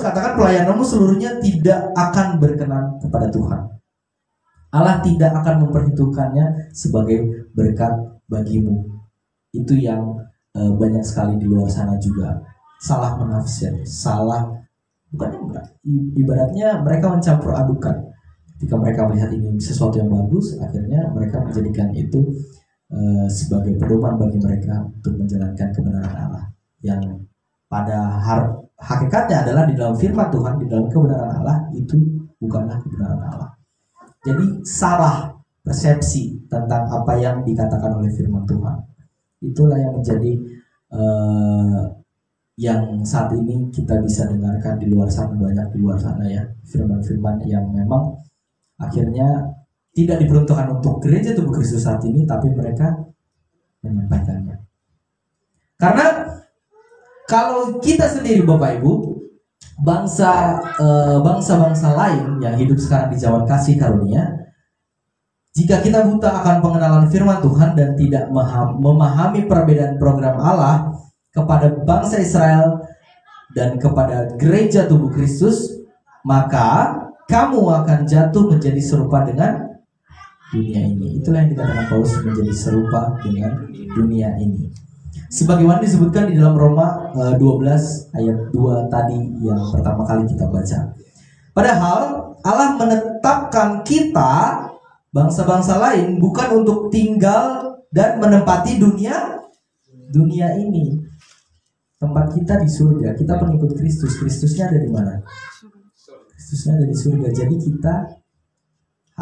katakan pelayananmu seluruhnya tidak akan berkenan kepada Tuhan. Allah tidak akan memperhitungkannya sebagai berkat bagimu. Itu yang banyak sekali di luar sana juga salah menafsir, ibaratnya mereka mencampur adukan. Ketika mereka melihat ini sesuatu yang bagus, akhirnya mereka menjadikan itu sebagai pedoman bagi mereka untuk menjalankan kebenaran Allah, yang pada hakikatnya adalah di dalam firman Tuhan, di dalam kebenaran Allah itu bukanlah kebenaran Allah. Jadi salah persepsi tentang apa yang dikatakan oleh firman Tuhan. Itulah yang menjadi yang saat ini kita bisa dengarkan di luar sana, banyak di luar sana ya, firman-firman yang memang akhirnya tidak diperuntukkan untuk gereja tubuh Kristus saat ini, tapi mereka menyampaikannya. Karena kalau kita sendiri Bapak Ibu, bangsa-bangsa lain yang hidup sekarang di zaman kasih karunia, jika kita buta akan pengenalan firman Tuhan dan tidak memahami perbedaan program Allah kepada bangsa Israel dan kepada gereja tubuh Kristus, maka kamu akan jatuh menjadi serupa dengan dunia ini. Itulah yang dikatakan Paulus, menjadi serupa dengan dunia ini. Sebagaimana disebutkan di dalam Roma 12 ayat 2 tadi yang pertama kali kita baca. Padahal Allah menetapkan kita bangsa-bangsa lain bukan untuk tinggal dan menempati dunia ini. Tempat kita di surga. Kita pengikut Kristus. Kristusnya ada di mana? Kristusnya ada di surga. Jadi kita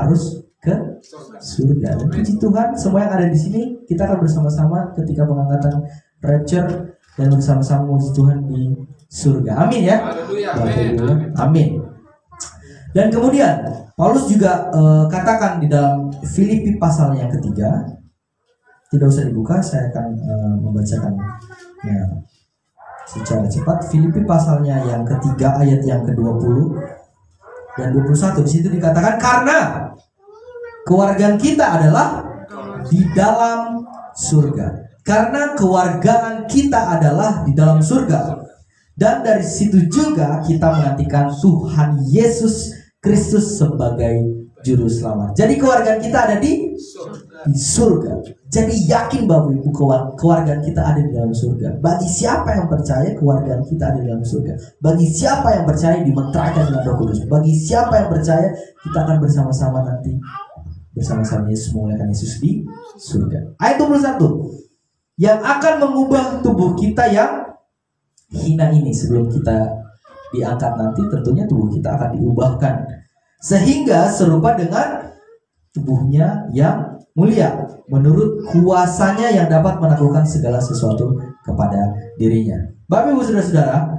harus ke surga. Dan puji Tuhan, semua yang ada di sini kita akan bersama-sama ketika pengangkatan rapture dan bersama-sama memuji Tuhan di surga. Amin ya. Amin. Dan kemudian Paulus juga katakan di dalam Filipi pasal yang ketiga. Tidak usah dibuka, saya akan membacakan secara cepat. Filipi pasalnya yang ketiga ayat yang ke-20 dan 21. Di situ dikatakan karena kewargaan kita adalah di dalam surga. Karena kewargaan kita adalah di dalam surga. Dan dari situ juga kita menantikan Tuhan Yesus Kristus sebagai juru selamat. Jadi kewargaan kita ada di surga. Jadi yakin Bapak Ibu, kewargaan kita ada di dalam surga. Bagi siapa yang percaya, kewargaan kita ada di dalam surga. Bagi siapa yang percaya, dimeteraikan dengan Roh Kudus. Bagi siapa yang percaya, kita akan bersama-sama nanti bersama-sama Yesus memuliakan Yesus di surga. Ayat 21. Yang akan mengubah tubuh kita yang hina ini. Sebelum kita diangkat nanti, tentunya tubuh kita akan diubahkan sehingga serupa dengan tubuhnya yang mulia, menurut kuasanya yang dapat menaklukkan segala sesuatu kepada dirinya. Bapak Ibu saudara-saudara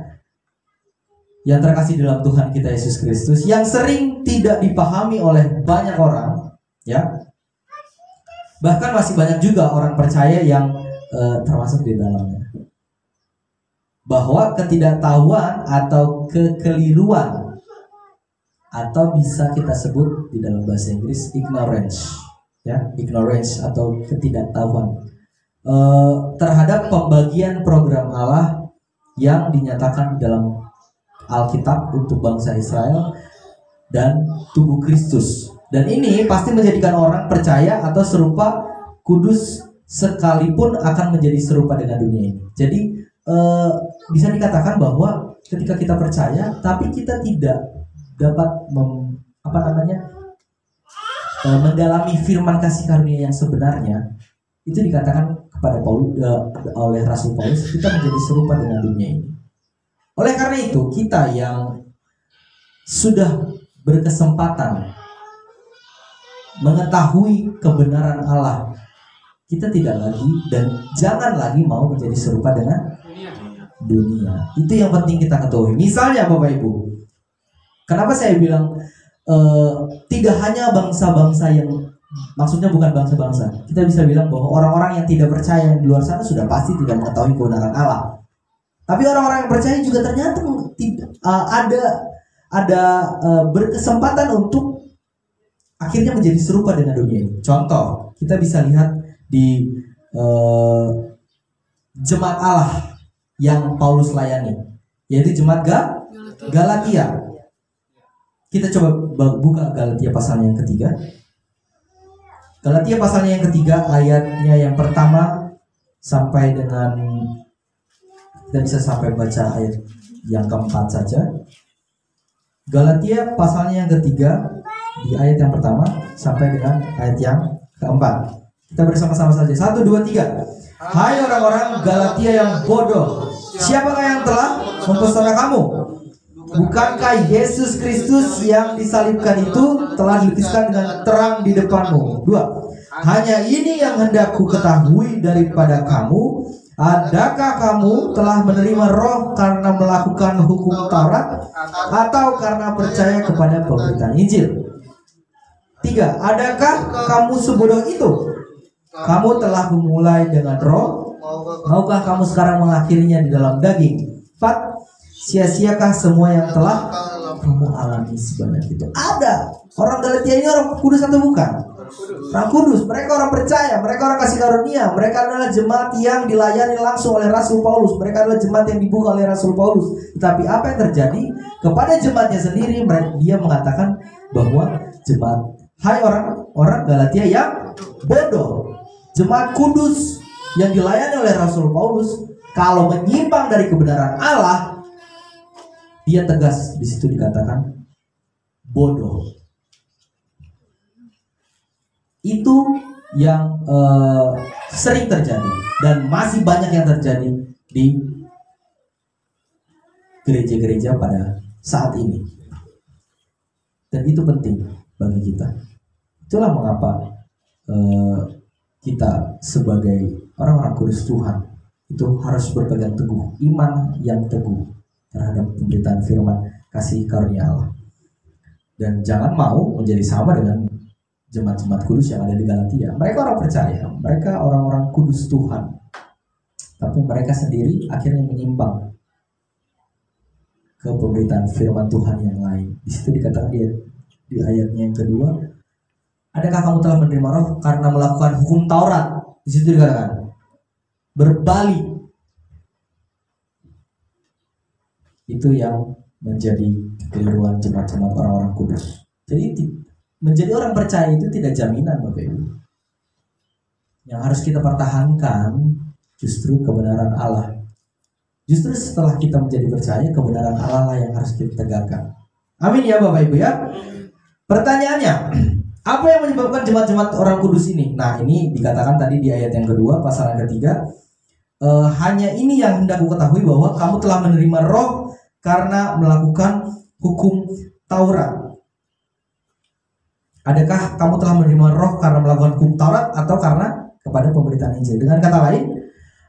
yang terkasih dalam Tuhan kita Yesus Kristus, yang sering tidak dipahami oleh banyak orang, ya, bahkan masih banyak juga orang percaya yang termasuk di dalamnya, bahwa ketidaktahuan atau kekeliruan, atau bisa kita sebut di dalam bahasa Inggris ignorance, ya, ignorance atau ketidaktahuan terhadap pembagian program Allah yang dinyatakan di dalam Alkitab untuk bangsa Israel dan tubuh Kristus. Dan ini pasti menjadikan orang percaya atau serupa kudus sekalipun akan menjadi serupa dengan dunia ini. Jadi bisa dikatakan bahwa ketika kita percaya tapi kita tidak dapat mendalami firman kasih karunia yang sebenarnya, itu dikatakan kepada Paulus oleh Rasul Paulus, kita menjadi serupa dengan dunia ini. Oleh karena itu, kita yang sudah berkesempatan mengetahui kebenaran Allah, kita tidak lagi dan jangan lagi mau menjadi serupa dengan dunia. Itu yang penting kita ketahui. Misalnya Bapak Ibu, kenapa saya bilang tidak hanya bangsa-bangsa yang, maksudnya bukan bangsa-bangsa, kita bisa bilang bahwa orang-orang yang tidak percaya di luar sana sudah pasti tidak mengetahui kebenaran Allah. Tapi orang-orang yang percaya juga ternyata ada berkesempatan untuk akhirnya menjadi serupa dengan dunia ini. Contoh, kita bisa lihat di jemaat Allah yang Paulus layani, yaitu jemaat Galatia. Kita coba buka Galatia pasalnya yang ketiga. Galatia pasalnya yang ketiga, ayatnya yang pertama sampai dengan, kita bisa sampai baca ayat yang keempat saja. Galatia pasalnya yang ketiga, di ayat yang pertama sampai dengan ayat yang keempat. Kita bersama-sama saja. 1, 2, 3. Hai orang-orang Galatia yang bodoh, siapakah yang telah mempesona kamu? Bukankah Yesus Kristus yang disalibkan itu telah dilukiskan dengan terang di depanmu? 2. Hanya ini yang hendak ku ketahui daripada kamu. Adakah kamu telah menerima roh karena melakukan hukum Taurat, atau karena percaya kepada pemberitaan Injil? 3. Adakah kamu sebodoh itu? Kamu telah memulai dengan roh, maukah kamu sekarang mengakhirinya di dalam daging? 4. Sia-siakah semua yang telah kamu alami sebanyak itu? Ada. Orang Galatia ini orang kudus atau bukan? Orang kudus. Mereka orang percaya. Mereka orang kasih karunia. Mereka adalah jemaat yang dilayani langsung oleh Rasul Paulus. Mereka adalah jemaat yang dibuka oleh Rasul Paulus. Tetapi apa yang terjadi kepada jemaatnya sendiri? Dia mengatakan bahwa jemaat, hai orang Galatia yang bodoh, jemaat kudus yang dilayani oleh Rasul Paulus, kalau menyimpang dari kebenaran Allah, dia tegas di situ dikatakan bodoh. Itu yang sering terjadi dan masih banyak yang terjadi di gereja-gereja pada saat ini. Dan itu penting bagi kita. Itulah mengapa kita sebagai orang-orang kudus Tuhan itu harus berpegang teguh, iman yang teguh terhadap pemberitaan firman kasih karunia Allah. Dan jangan mau menjadi sama dengan jemaat-jemaat kudus yang ada di Galatia. Mereka orang percaya, mereka orang-orang kudus Tuhan, tapi mereka sendiri akhirnya menyimpang ke pemberitaan firman Tuhan yang lain. Di situ dikatakan di ayatnya yang kedua, adakah kamu telah menerima roh karena melakukan hukum Taurat? Di situ dikatakan berbalik. Itu yang menjadi kekeliruan jemaat-jemaat orang-orang kudus. Jadi menjadi orang percaya itu tidak jaminan, Bapak Ibu. Yang harus kita pertahankan justru kebenaran Allah. Justru setelah kita menjadi percaya, kebenaran Allah lah yang harus kita tegakkan. Amin ya Bapak Ibu ya. Pertanyaannya, apa yang menyebabkan jemaat-jemaat orang kudus ini? Nah, ini dikatakan tadi di ayat yang kedua, pasal yang ketiga. Hanya ini yang hendak ku ketahui, bahwa kamu telah menerima roh karena melakukan hukum Taurat. Adakah kamu telah menerima roh karena melakukan hukum Taurat, atau karena kepada pemberitaan Injil? Dengan kata lain,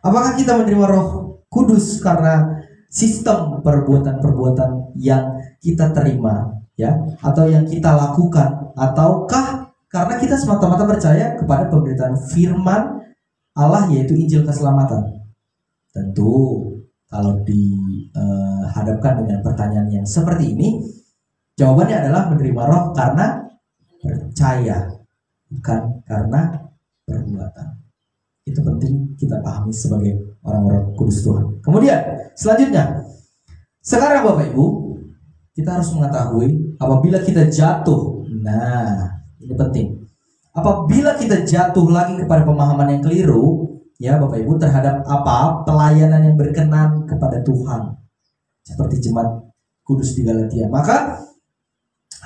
apakah kita menerima roh kudus karena sistem perbuatan-perbuatan yang kita terima, ya, atau yang kita lakukan, ataukah karena kita semata-mata percaya kepada pemberitaan firman Allah, yaitu Injil keselamatan? Tentu kalau dihadapkan dengan pertanyaan yang seperti ini, jawabannya adalah menerima roh karena percaya, bukan karena perbuatan. Itu penting kita pahami sebagai orang-orang kudus Tuhan. Kemudian selanjutnya, sekarang Bapak Ibu, kita harus mengetahui apabila kita jatuh. Nah, ini penting. Apabila kita jatuh lagi kepada pemahaman yang keliru, ya Bapak Ibu, terhadap pelayanan yang berkenan kepada Tuhan, seperti jemaat kudus di Galatia, maka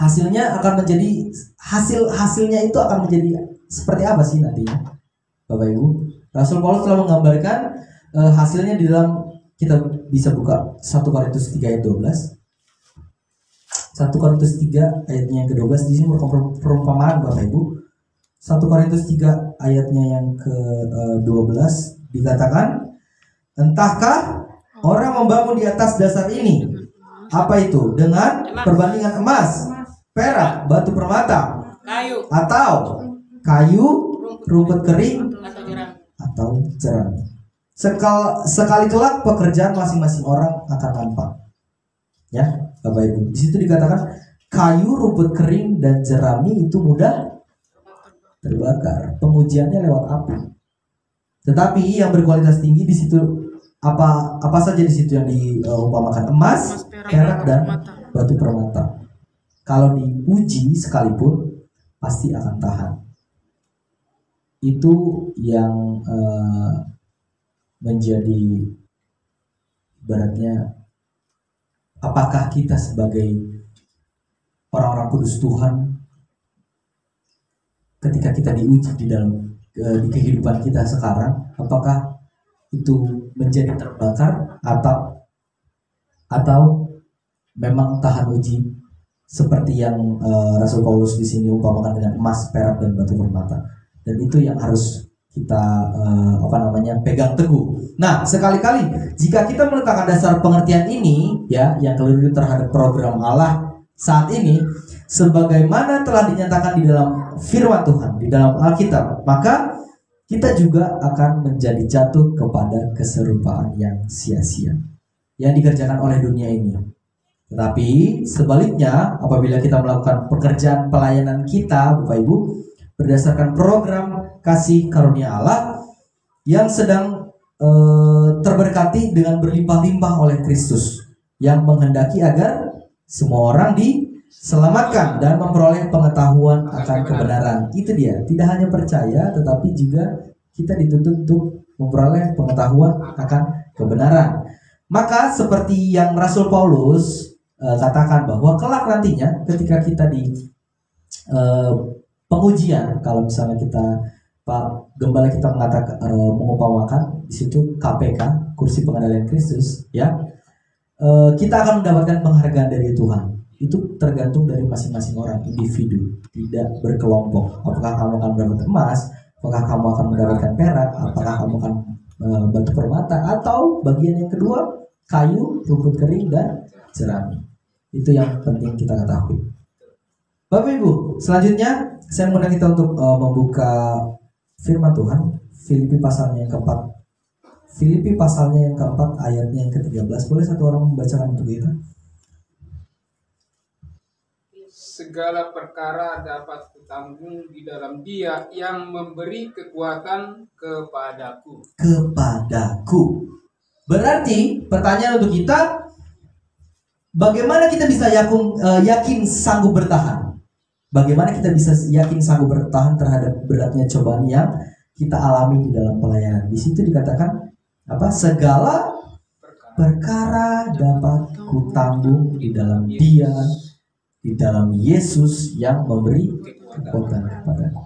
hasilnya akan menjadi hasilnya itu akan menjadi seperti apa sih nantinya, Bapak Ibu? Rasul Paulus telah menggambarkan hasilnya di dalam, kita bisa buka 1 Korintus 3 ayat 12. 1 Korintus 3 ayatnya yang ke-12. Di sini perumpamaan Bapak Ibu. 1 Korintus 3 ayatnya yang ke-12 dikatakan, entahkah orang membangun di atas dasar ini? Apa itu? Dengan perbandingan emas, perak, batu permata, atau kayu, rumput kering, atau jerami. Sekali kelak pekerjaan masing-masing orang akan nampak. Ya, Bapak Ibu. Di situ dikatakan kayu, rumput kering dan jerami itu mudah terbakar. Pengujiannya lewat api. Tetapi yang berkualitas tinggi di situ apa saja di situ yang diumpamakan? Emas, perak dan batu permata. Kalau diuji sekalipun pasti akan tahan. Itu yang menjadi ibaratnya, apakah kita sebagai orang-orang kudus Tuhan ketika kita diuji di dalam di kehidupan kita sekarang, apakah itu menjadi terbakar atau memang tahan uji seperti yang Rasul Paulus di sini umpamakan dengan emas, perak dan batu permata. Dan itu yang harus kita pegang teguh. Nah, sekali-kali jika kita meletakkan dasar pengertian ini ya, yang keliru terhadap program Allah saat ini, sebagaimana telah dinyatakan di dalam firman Tuhan, di dalam Alkitab, maka kita juga akan menjadi jatuh kepada keserupaan yang sia-sia yang dikerjakan oleh dunia ini. Tetapi sebaliknya, apabila kita melakukan pekerjaan pelayanan kita, Bapak Ibu, berdasarkan program kasih karunia Allah yang sedang terberkati dengan berlimpah-limpah oleh Kristus, yang menghendaki agar semua orang diselamatkan dan memperoleh pengetahuan akan kebenaran. Itu dia, tidak hanya percaya tetapi juga kita dituntut untuk memperoleh pengetahuan akan kebenaran. Maka seperti yang Rasul Paulus katakan bahwa kelak nantinya ketika kita di pengujian, kalau misalnya kita Pak Gembala kita mengatakan mengumpamakan di situ KPK, kursi pengendalian Kristus, ya, kita akan mendapatkan penghargaan dari Tuhan. Itu tergantung dari masing-masing orang, individu, tidak berkelompok. Apakah kamu akan mendapatkan emas, apakah kamu akan mendapatkan perak, apakah kamu akan batu permata, atau bagian yang kedua kayu, rumput kering dan jerami. Itu yang penting kita ketahui. Bapak Ibu, selanjutnya saya mengundang kita untuk membuka firman Tuhan, Filipi pasalnya yang keempat. Filipi pasalnya yang keempat, ayatnya yang ke-13. Boleh satu orang membacakan untuk kita? Segala perkara dapat kutanggung di dalam Dia yang memberi kekuatan kepadaku. Kepadaku. Berarti pertanyaan untuk kita, bagaimana kita bisa yakin sanggup bertahan? Bagaimana kita bisa yakin sanggup bertahan terhadap beratnya cobaan yang kita alami di dalam pelayanan? Di situ dikatakan apa? Segala perkara dapat kutanggung di dalam Dia, di dalam Yesus yang memberi kekuatan kepadaku.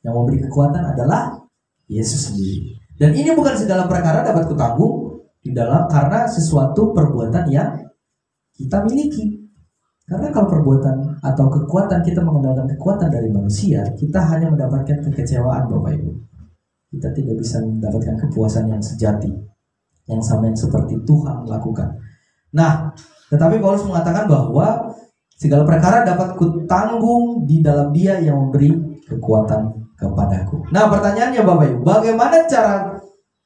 Yang memberi kekuatan adalah Yesus sendiri. Dan ini bukan segala perkara dapat kutanggung di dalam karena sesuatu perbuatan yang kita miliki. Karena kalau perbuatan atau kekuatan kita mengandalkan kekuatan dari manusia, kita hanya mendapatkan kekecewaan, Bapak Ibu. Kita tidak bisa mendapatkan kepuasan yang sejati, yang sama yang seperti Tuhan lakukan. Nah, tetapi Paulus mengatakan bahwa segala perkara dapat kutanggung di dalam Dia yang memberi kekuatan kepadaku. Nah, pertanyaannya Bapak Ibu, bagaimana cara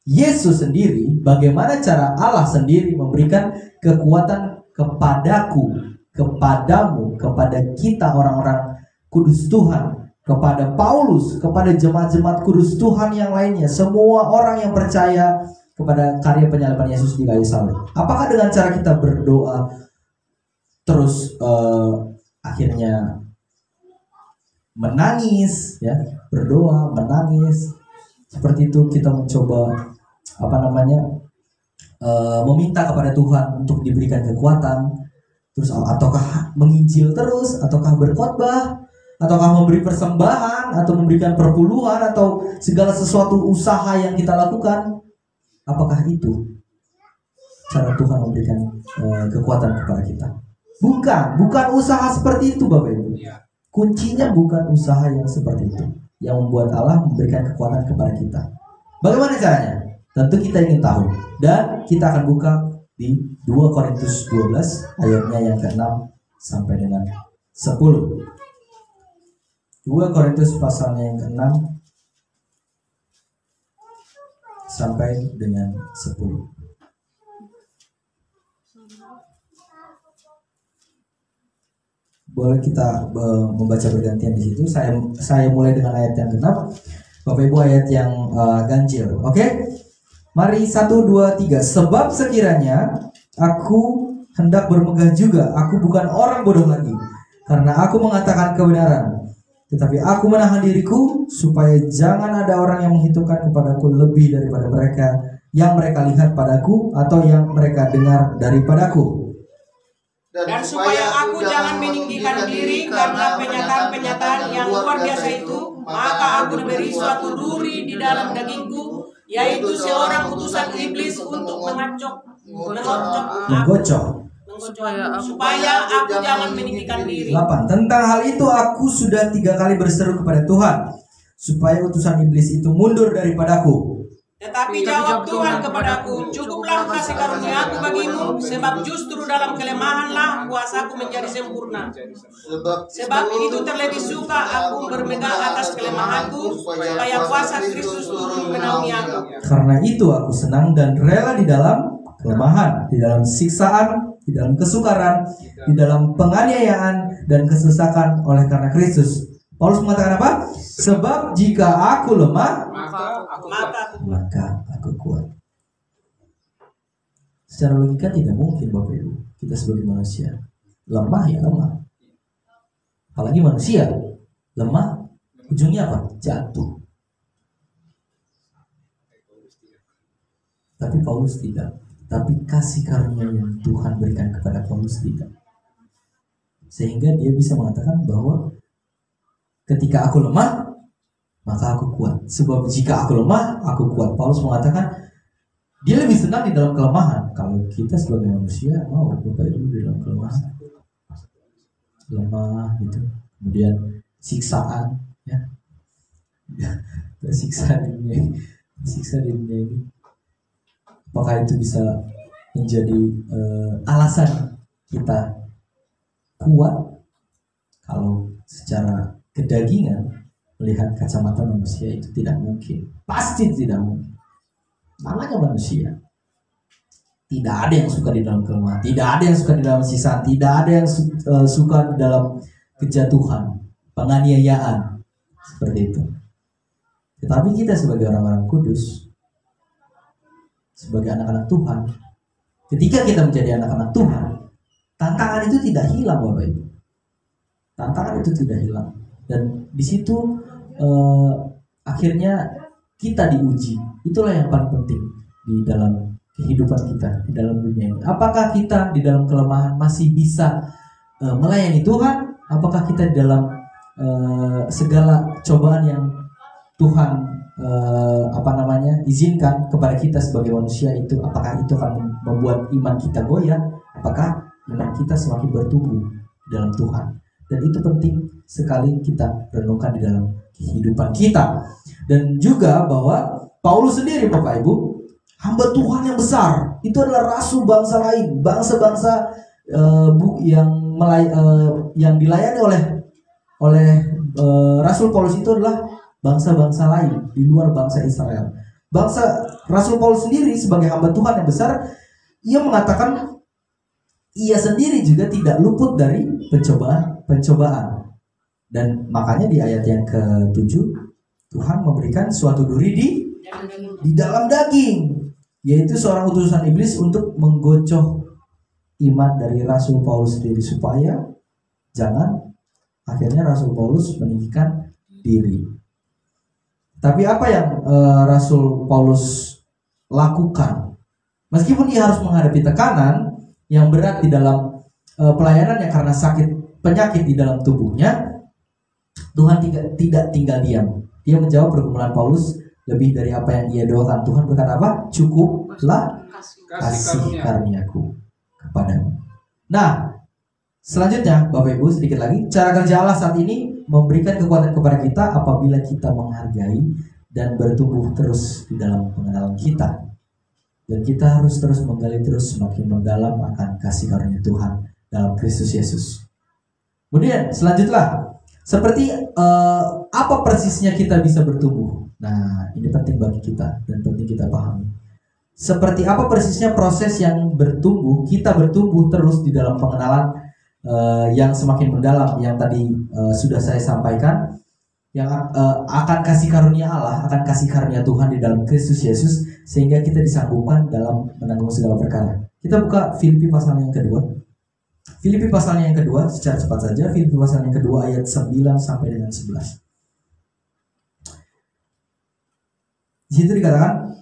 Yesus sendiri, bagaimana cara Allah sendiri memberikan kekuatan kepadaku, kepadamu, kepada kita orang-orang kudus Tuhan, kepada Paulus, kepada jemaat-jemaat kudus Tuhan yang lainnya, semua orang yang percaya kepada karya penyaliban Yesus di kayu salib? Apakah dengan cara kita berdoa terus akhirnya menangis, ya, berdoa menangis seperti itu, kita mencoba meminta kepada Tuhan untuk diberikan kekuatan, terus ataukah menginjil terus, ataukah berkhotbah, ataukah memberi persembahan, atau memberikan perpuluhan, atau segala sesuatu usaha yang kita lakukan? Apakah itu cara Tuhan memberikan kekuatan kepada kita? Bukan usaha seperti itu, Bapak Ibu. Kuncinya bukan usaha yang seperti itu yang membuat Allah memberikan kekuatan kepada kita. Bagaimana caranya? Tentu kita ingin tahu, dan kita akan buka di 2 Korintus 12 ayatnya yang ke-6 sampai dengan 10. 2 Korintus pasalnya yang ke-6 sampai dengan 10. boleh kita membaca bergantian di situ. Saya mulai dengan ayat yang genap, Bapak Ibu ayat yang ganjil. Oke? Mari 1, 2, 3. Sebab sekiranya aku hendak bermegah juga, aku bukan orang bodoh lagi, karena aku mengatakan kebenaran. Tetapi aku menahan diriku, supaya jangan ada orang yang menghitungkan kepadaku lebih daripada mereka yang mereka lihat padaku, atau yang mereka dengar daripadaku. Dan supaya aku jangan meninggikan diri karena penyataan-penyataan yang luar biasa itu, maka aku diberi suatu duri di dalam dagingku, yaitu seorang utusan iblis untuk menggocok supaya aku jangan meninggikan diri. 8. Tentang hal itu aku sudah 3 kali berseru kepada Tuhan, supaya utusan iblis itu mundur daripadaku. Tetapi jawab Tuhan kepadaku, cukuplah kasih karunia-Ku bagimu, sebab justru dalam kelemahanlah kuasa-Ku menjadi sempurna. Sebab itu terlebih suka aku bermegah atas kelemahanku, supaya kuasa Kristus turun menaungi aku. Karena itu aku senang dan rela di dalam kelemahan, di dalam siksaan, di dalam kesukaran, di dalam penganiayaan dan kesesakan oleh karena Kristus. Paulus mengatakan apa? Sebab jika aku lemah, maka aku kuat. Secara logika tidak mungkin Bapak Ibu, kita sebagai manusia lemah ya lemah. Apalagi manusia lemah, ujungnya apa? Jatuh. Tapi Paulus tidak. Tapi kasih karunia yang Tuhan berikan kepada Paulus tidak. Sehingga dia bisa mengatakan bahwa ketika aku lemah, maka aku kuat. Sebab jika aku lemah, aku kuat. Paulus mengatakan dia lebih senang di dalam kelemahan. Kalau kita sebagai manusia, Bapak Ibu di dalam kelemahan, lemah gitu. Kemudian siksaan, ya, siksa di dunia ini. Apakah itu bisa menjadi alasan kita kuat? Kalau secara kedagingan, melihat kacamata manusia itu tidak mungkin. Pasti tidak mungkin. Namanya manusia. Tidak ada yang suka di dalam kelemahan, tidak ada yang suka di dalam sisaan, tidak ada yang suka di dalam kejatuhan, penganiayaan, seperti itu. Tetapi kita sebagai orang-orang kudus, sebagai anak-anak Tuhan, ketika kita menjadi anak-anak Tuhan, tantangan itu tidak hilang, Bapak Ibu. Tantangan itu tidak hilang. Dan di situ akhirnya kita diuji. Itulah yang paling penting di dalam kehidupan kita, di dalam dunia ini. Apakah kita di dalam kelemahan masih bisa melayani Tuhan? Apakah kita di dalam segala cobaan yang Tuhan izinkan kepada kita sebagai manusia itu, apakah itu akan membuat iman kita goyah? Apakah iman kita semakin bertumbuh dalam Tuhan? Dan itu penting sekali kita renungkan di dalam kehidupan kita. Dan juga bahwa Paulus sendiri, Bapak Ibu, hamba Tuhan yang besar, itu adalah rasul bangsa lain, bangsa-bangsa yang dilayani oleh Rasul Paulus itu adalah bangsa-bangsa lain di luar bangsa Israel. Rasul Paulus sendiri sebagai hamba Tuhan yang besar, ia mengatakan ia sendiri juga tidak luput dari pencobaan. Dan makanya di ayat yang ke-7 Tuhan memberikan suatu duri di dalam daging, yaitu seorang utusan iblis untuk menggocok iman dari Rasul Paulus sendiri, supaya jangan akhirnya Rasul Paulus meninggikan diri. Tapi apa yang Rasul Paulus lakukan? Meskipun dia harus menghadapi tekanan yang berat di dalam pelayanannya karena penyakit di dalam tubuhnya, Tuhan tidak tinggal diam. Dia menjawab pergumulan Paulus lebih dari apa yang ia doakan. Tuhan berkata apa? Cukuplah kasih karuniaku kepadamu. Nah, selanjutnya Bapak Ibu, sedikit lagi, cara kerja Allah saat ini memberikan kekuatan kepada kita apabila kita menghargai dan bertumbuh terus di dalam pengenalan kita. Dan kita harus terus menggali terus semakin mendalam akan kasih karunia Tuhan dalam Kristus Yesus. Kemudian selanjutnya, seperti apa persisnya kita bisa bertumbuh? Nah, ini penting bagi kita dan penting kita pahami. Seperti apa persisnya proses yang kita bertumbuh terus di dalam pengenalan yang semakin mendalam yang tadi sudah saya sampaikan, yang akan kasih karunia Allah, akan kasih karunia Tuhan di dalam Kristus Yesus, sehingga kita disanggupkan dalam menanggung segala perkara. Kita buka Filipi pasal yang kedua. Filipi pasal yang kedua, secara cepat saja. Filipi pasal yang kedua ayat 9 sampai dengan 11. Di situ dikatakan,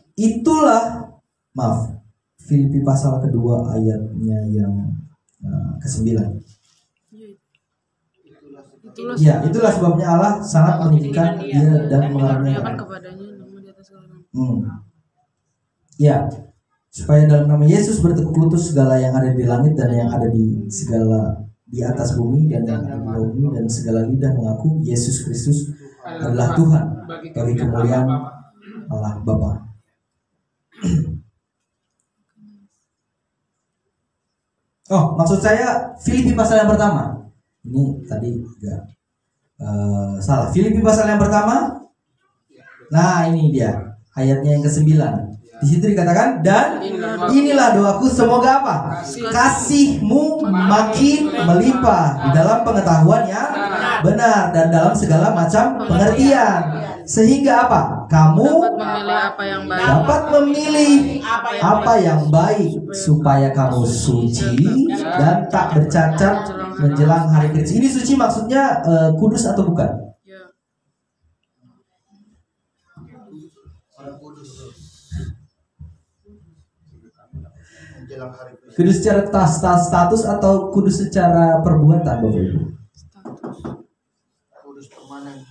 Filipi pasal kedua ayatnya yang ke-9. Itulah sebabnya Allah sangat meninggikan dia dan mengaruniakan kepadanya nama di atas segala nama. Ya, supaya dalam nama Yesus bertekuk lutut segala yang ada di langit dan yang ada di atas bumi dan yang ada di bawah bumi, dan segala lidah mengaku Yesus Kristus adalah Tuhan, bagi kemuliaan Allah Bapa. Maksud saya Filipi pasal yang pertama. Ini tadi enggak salah. Filipi pasal yang pertama. Nah, ini dia ayatnya yang ke-9. Di situ dikatakan, dan inilah doaku, semoga apa? Kasihmu makin melimpah di dalam pengetahuan yang benar dan dalam segala macam pengertian, sehingga apa? Kamu dapat memilih apa yang baik, supaya kamu suci dan tak bercacat menjelang hari Kristus. Ini suci maksudnya kudus atau bukan? Kudus secara status atau kudus secara perbuatan, Bapak Ibu? Kudus permanen.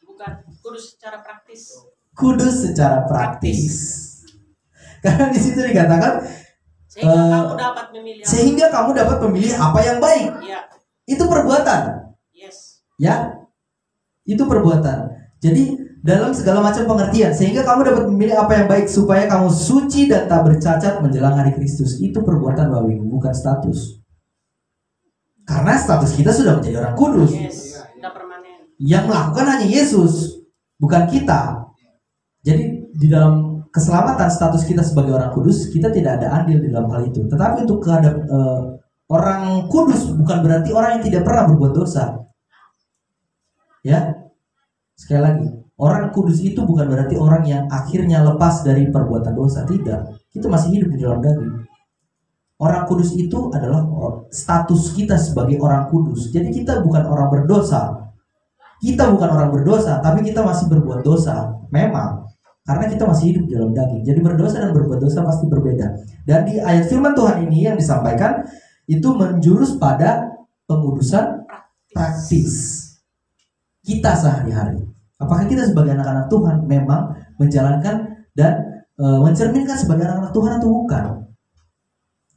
Bukan, kudus secara praktis. Kudus secara praktis. Karena di situ dikatakan sehingga kamu dapat memilih apa yang baik. Ya. Itu perbuatan. Yes. Ya. Itu perbuatan. Jadi dalam segala macam pengertian, sehingga kamu dapat memilih apa yang baik, supaya kamu suci dan tak bercacat menjelang hari Kristus. Itu perbuatan, Bapak Ibu, bukan status. Karena status kita sudah menjadi orang kudus. Yes. Sudah permanen. Yang melakukan hanya Yesus, bukan kita. Jadi di dalam keselamatan status kita sebagai orang kudus, kita tidak ada andil di dalam hal itu. Tetapi untuk kehadap orang kudus bukan berarti orang yang tidak pernah berbuat dosa. Ya, sekali lagi, orang kudus itu bukan berarti orang yang akhirnya lepas dari perbuatan dosa. Tidak, kita masih hidup di dalam daging. Orang kudus itu adalah status kita sebagai orang kudus. Jadi kita bukan orang berdosa. Kita bukan orang berdosa, tapi kita masih berbuat dosa. Memang, karena kita masih hidup di dalam daging. Jadi berdosa dan berbuat dosa pasti berbeda. Dan di ayat firman Tuhan ini yang disampaikan itu menjurus pada pengudusan praktis kita sehari-hari. Apakah kita sebagai anak-anak Tuhan memang menjalankan dan mencerminkan sebagai anak-anak Tuhan atau bukan?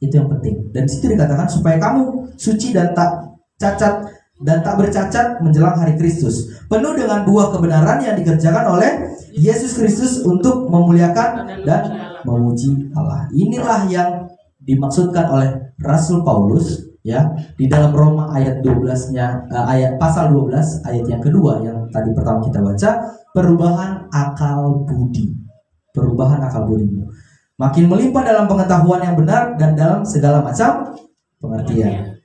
Itu yang penting. Dan di situ dikatakan supaya kamu suci dan tak cacat dan tak bercacat menjelang hari Kristus, penuh dengan buah kebenaran yang dikerjakan oleh Yesus Kristus untuk memuliakan dan memuji Allah. Inilah yang dimaksudkan oleh Rasul Paulus, ya, di dalam Roma ayat 12-nya, ayat pasal 12 ayat yang kedua yang tadi pertama kita baca, perubahan akal budi. Perubahan akal budimu makin melimpah dalam pengetahuan yang benar dan dalam segala macam pengertian.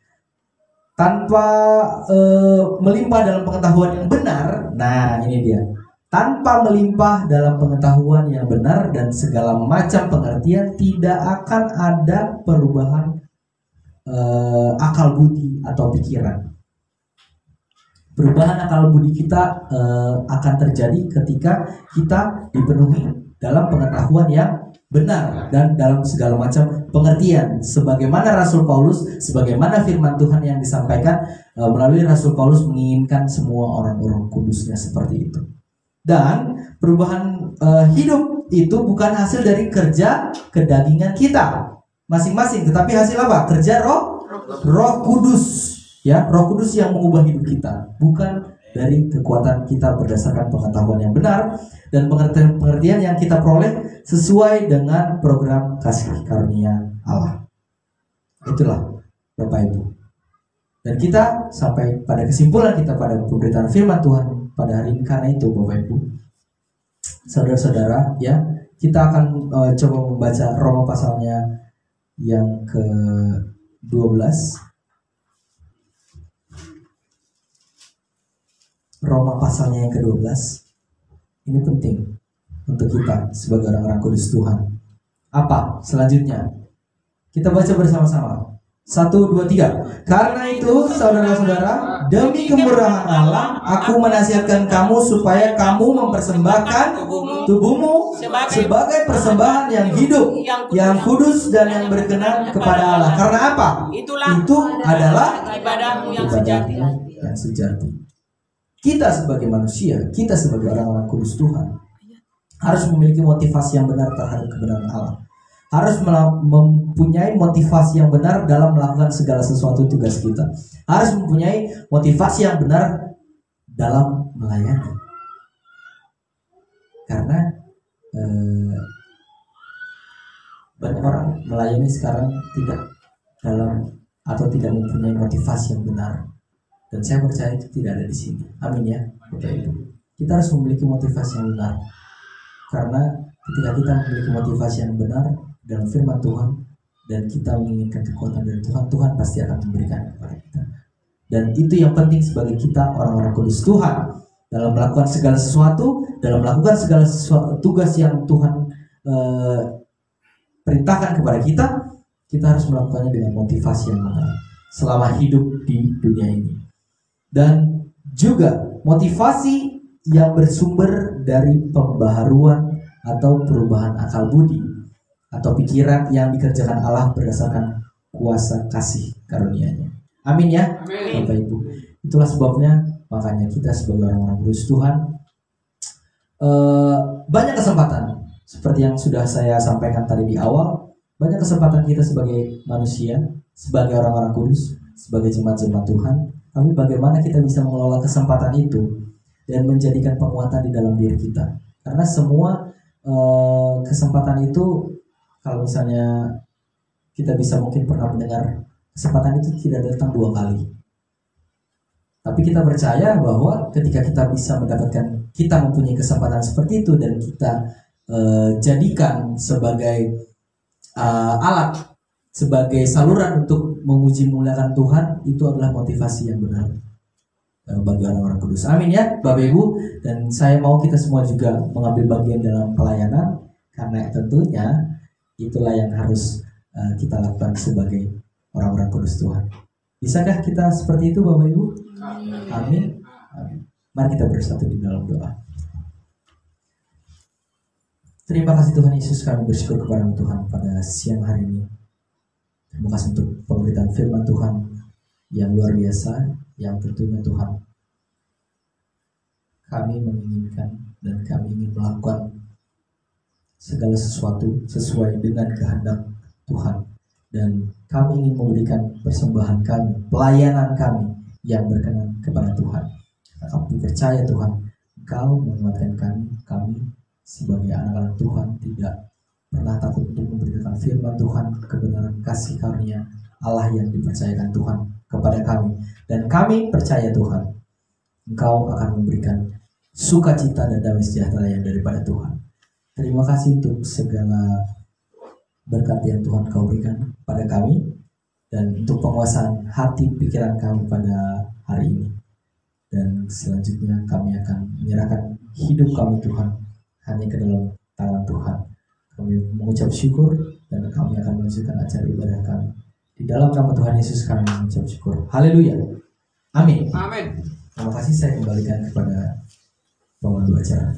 Tanpa melimpah dalam pengetahuan yang benar, nah ini dia. Tanpa melimpah dalam pengetahuan yang benar dan segala macam pengertian, tidak akan ada perubahan akal budi atau pikiran. Perubahan akal budi kita akan terjadi ketika kita dipenuhi dalam pengetahuan yang benar dan dalam segala macam pengertian, sebagaimana Rasul Paulus, sebagaimana firman Tuhan yang disampaikan melalui Rasul Paulus menginginkan semua orang-orang kudusnya seperti itu. Dan perubahan hidup itu bukan hasil dari kerja kedagingan kita masing-masing, tetapi hasil apa? Kerja Roh Kudus, ya, Roh Kudus yang mengubah hidup kita, bukan dari kekuatan kita berdasarkan pengetahuan yang benar dan pengertian yang kita peroleh sesuai dengan program kasih karunia Allah. Itulah Bapak Ibu. Dan kita sampai pada kesimpulan kita pada pemberitaan firman Tuhan pada hari ini. Karena itu Bapak Ibu, saudara-saudara, ya, kita akan coba membaca Roma pasalnya yang ke-12. Roma pasalnya yang ke-12. Ini penting untuk kita sebagai orang-orang kudus Tuhan. Apa selanjutnya? Kita baca bersama-sama. 1, 2, 3. Karena itu saudara-saudara, demi kemurahan Allah, aku menasihatkan kamu supaya kamu mempersembahkan tubuhmu sebagai persembahan yang hidup, yang kudus dan yang berkenan kepada Allah. Karena apa? Itu adalah ibadahmu yang sejati. yang sejati. Kita sebagai manusia, kita sebagai orang-orang kudus Tuhan, harus memiliki motivasi yang benar terhadap kebenaran Allah. Harus mempunyai motivasi yang benar dalam melakukan segala sesuatu tugas kita. Harus mempunyai motivasi yang benar dalam melayani. Karena banyak orang melayani sekarang tidak dalam atau tidak mempunyai motivasi yang benar. Dan saya percaya itu tidak ada di sini. Amin ya. Bapak Ibu. Kita harus memiliki motivasi yang benar. Karena ketika kita memiliki motivasi yang benar dalam firman Tuhan dan kita menginginkan kekuatan dari Tuhan, Tuhan pasti akan memberikan kepada kita. Dan itu yang penting sebagai kita orang-orang kudus Tuhan dalam melakukan segala sesuatu, dalam melakukan segala sesuatu tugas yang Tuhan perintahkan kepada kita, kita harus melakukannya dengan motivasi yang benar selama hidup di dunia ini. Dan juga motivasi yang bersumber dari pembaharuan atau perubahan akal budi atau pikiran yang dikerjakan Allah berdasarkan kuasa kasih karunia-Nya. Amin ya. Amin. Bapak Ibu. Itulah sebabnya makanya kita sebagai orang-orang kudus Tuhan banyak kesempatan seperti yang sudah saya sampaikan tadi di awal, banyak kesempatan kita sebagai manusia, sebagai orang-orang kudus, sebagai jemaat-jemaat Tuhan. Tapi bagaimana kita bisa mengelola kesempatan itu dan menjadikan penguatan di dalam diri kita? Karena semua kesempatan itu, kalau misalnya kita bisa mungkin pernah mendengar, kesempatan itu tidak datang 2 kali. Tapi kita percaya bahwa ketika kita bisa mendapatkan, kita mempunyai kesempatan seperti itu dan kita jadikan sebagai alat, sebagai saluran untuk memuji muliakan Tuhan, itu adalah motivasi yang benar bagi orang-orang kudus. Amin ya Bapak Ibu. Dan saya mau kita semua juga mengambil bagian dalam pelayanan, karena tentunya itulah yang harus kita lakukan sebagai orang-orang kudus Tuhan. Bisakah kita seperti itu Bapak Ibu? Amin. Amin. Mari kita bersatu di dalam doa. Terima kasih Tuhan Yesus, kami bersyukur kepada Tuhan pada siang hari ini. Terima kasih untuk pemberitaan firman Tuhan yang luar biasa, yang tentunya Tuhan, kami menginginkan dan kami ingin melakukan segala sesuatu sesuai dengan kehendak Tuhan, dan kami ingin memberikan persembahan kami, pelayanan kami yang berkenan kepada Tuhan. Kami percaya Tuhan, Engkau menguatkan kami sebagai anak-anak Tuhan tidak pernah takut untuk memberitakan firman Tuhan, kebenaran kasih karunia Allah yang dipercayakan Tuhan kepada kami. Dan kami percaya Tuhan, Engkau akan memberikan sukacita dan damai sejahtera yang daripada Tuhan. Terima kasih untuk segala berkat yang Tuhan Kau berikan pada kami, dan untuk penguasaan hati pikiran kami pada hari ini. Dan selanjutnya kami akan menyerahkan hidup kami Tuhan hanya ke dalam tangan Tuhan. Kami mengucap syukur dan kami akan melanjutkan acara ibadah kami. Di dalam nama Tuhan Yesus kami mengucap syukur. Haleluya. Amin. Amin. Terima kasih, saya kembalikan kepada pemandu acara.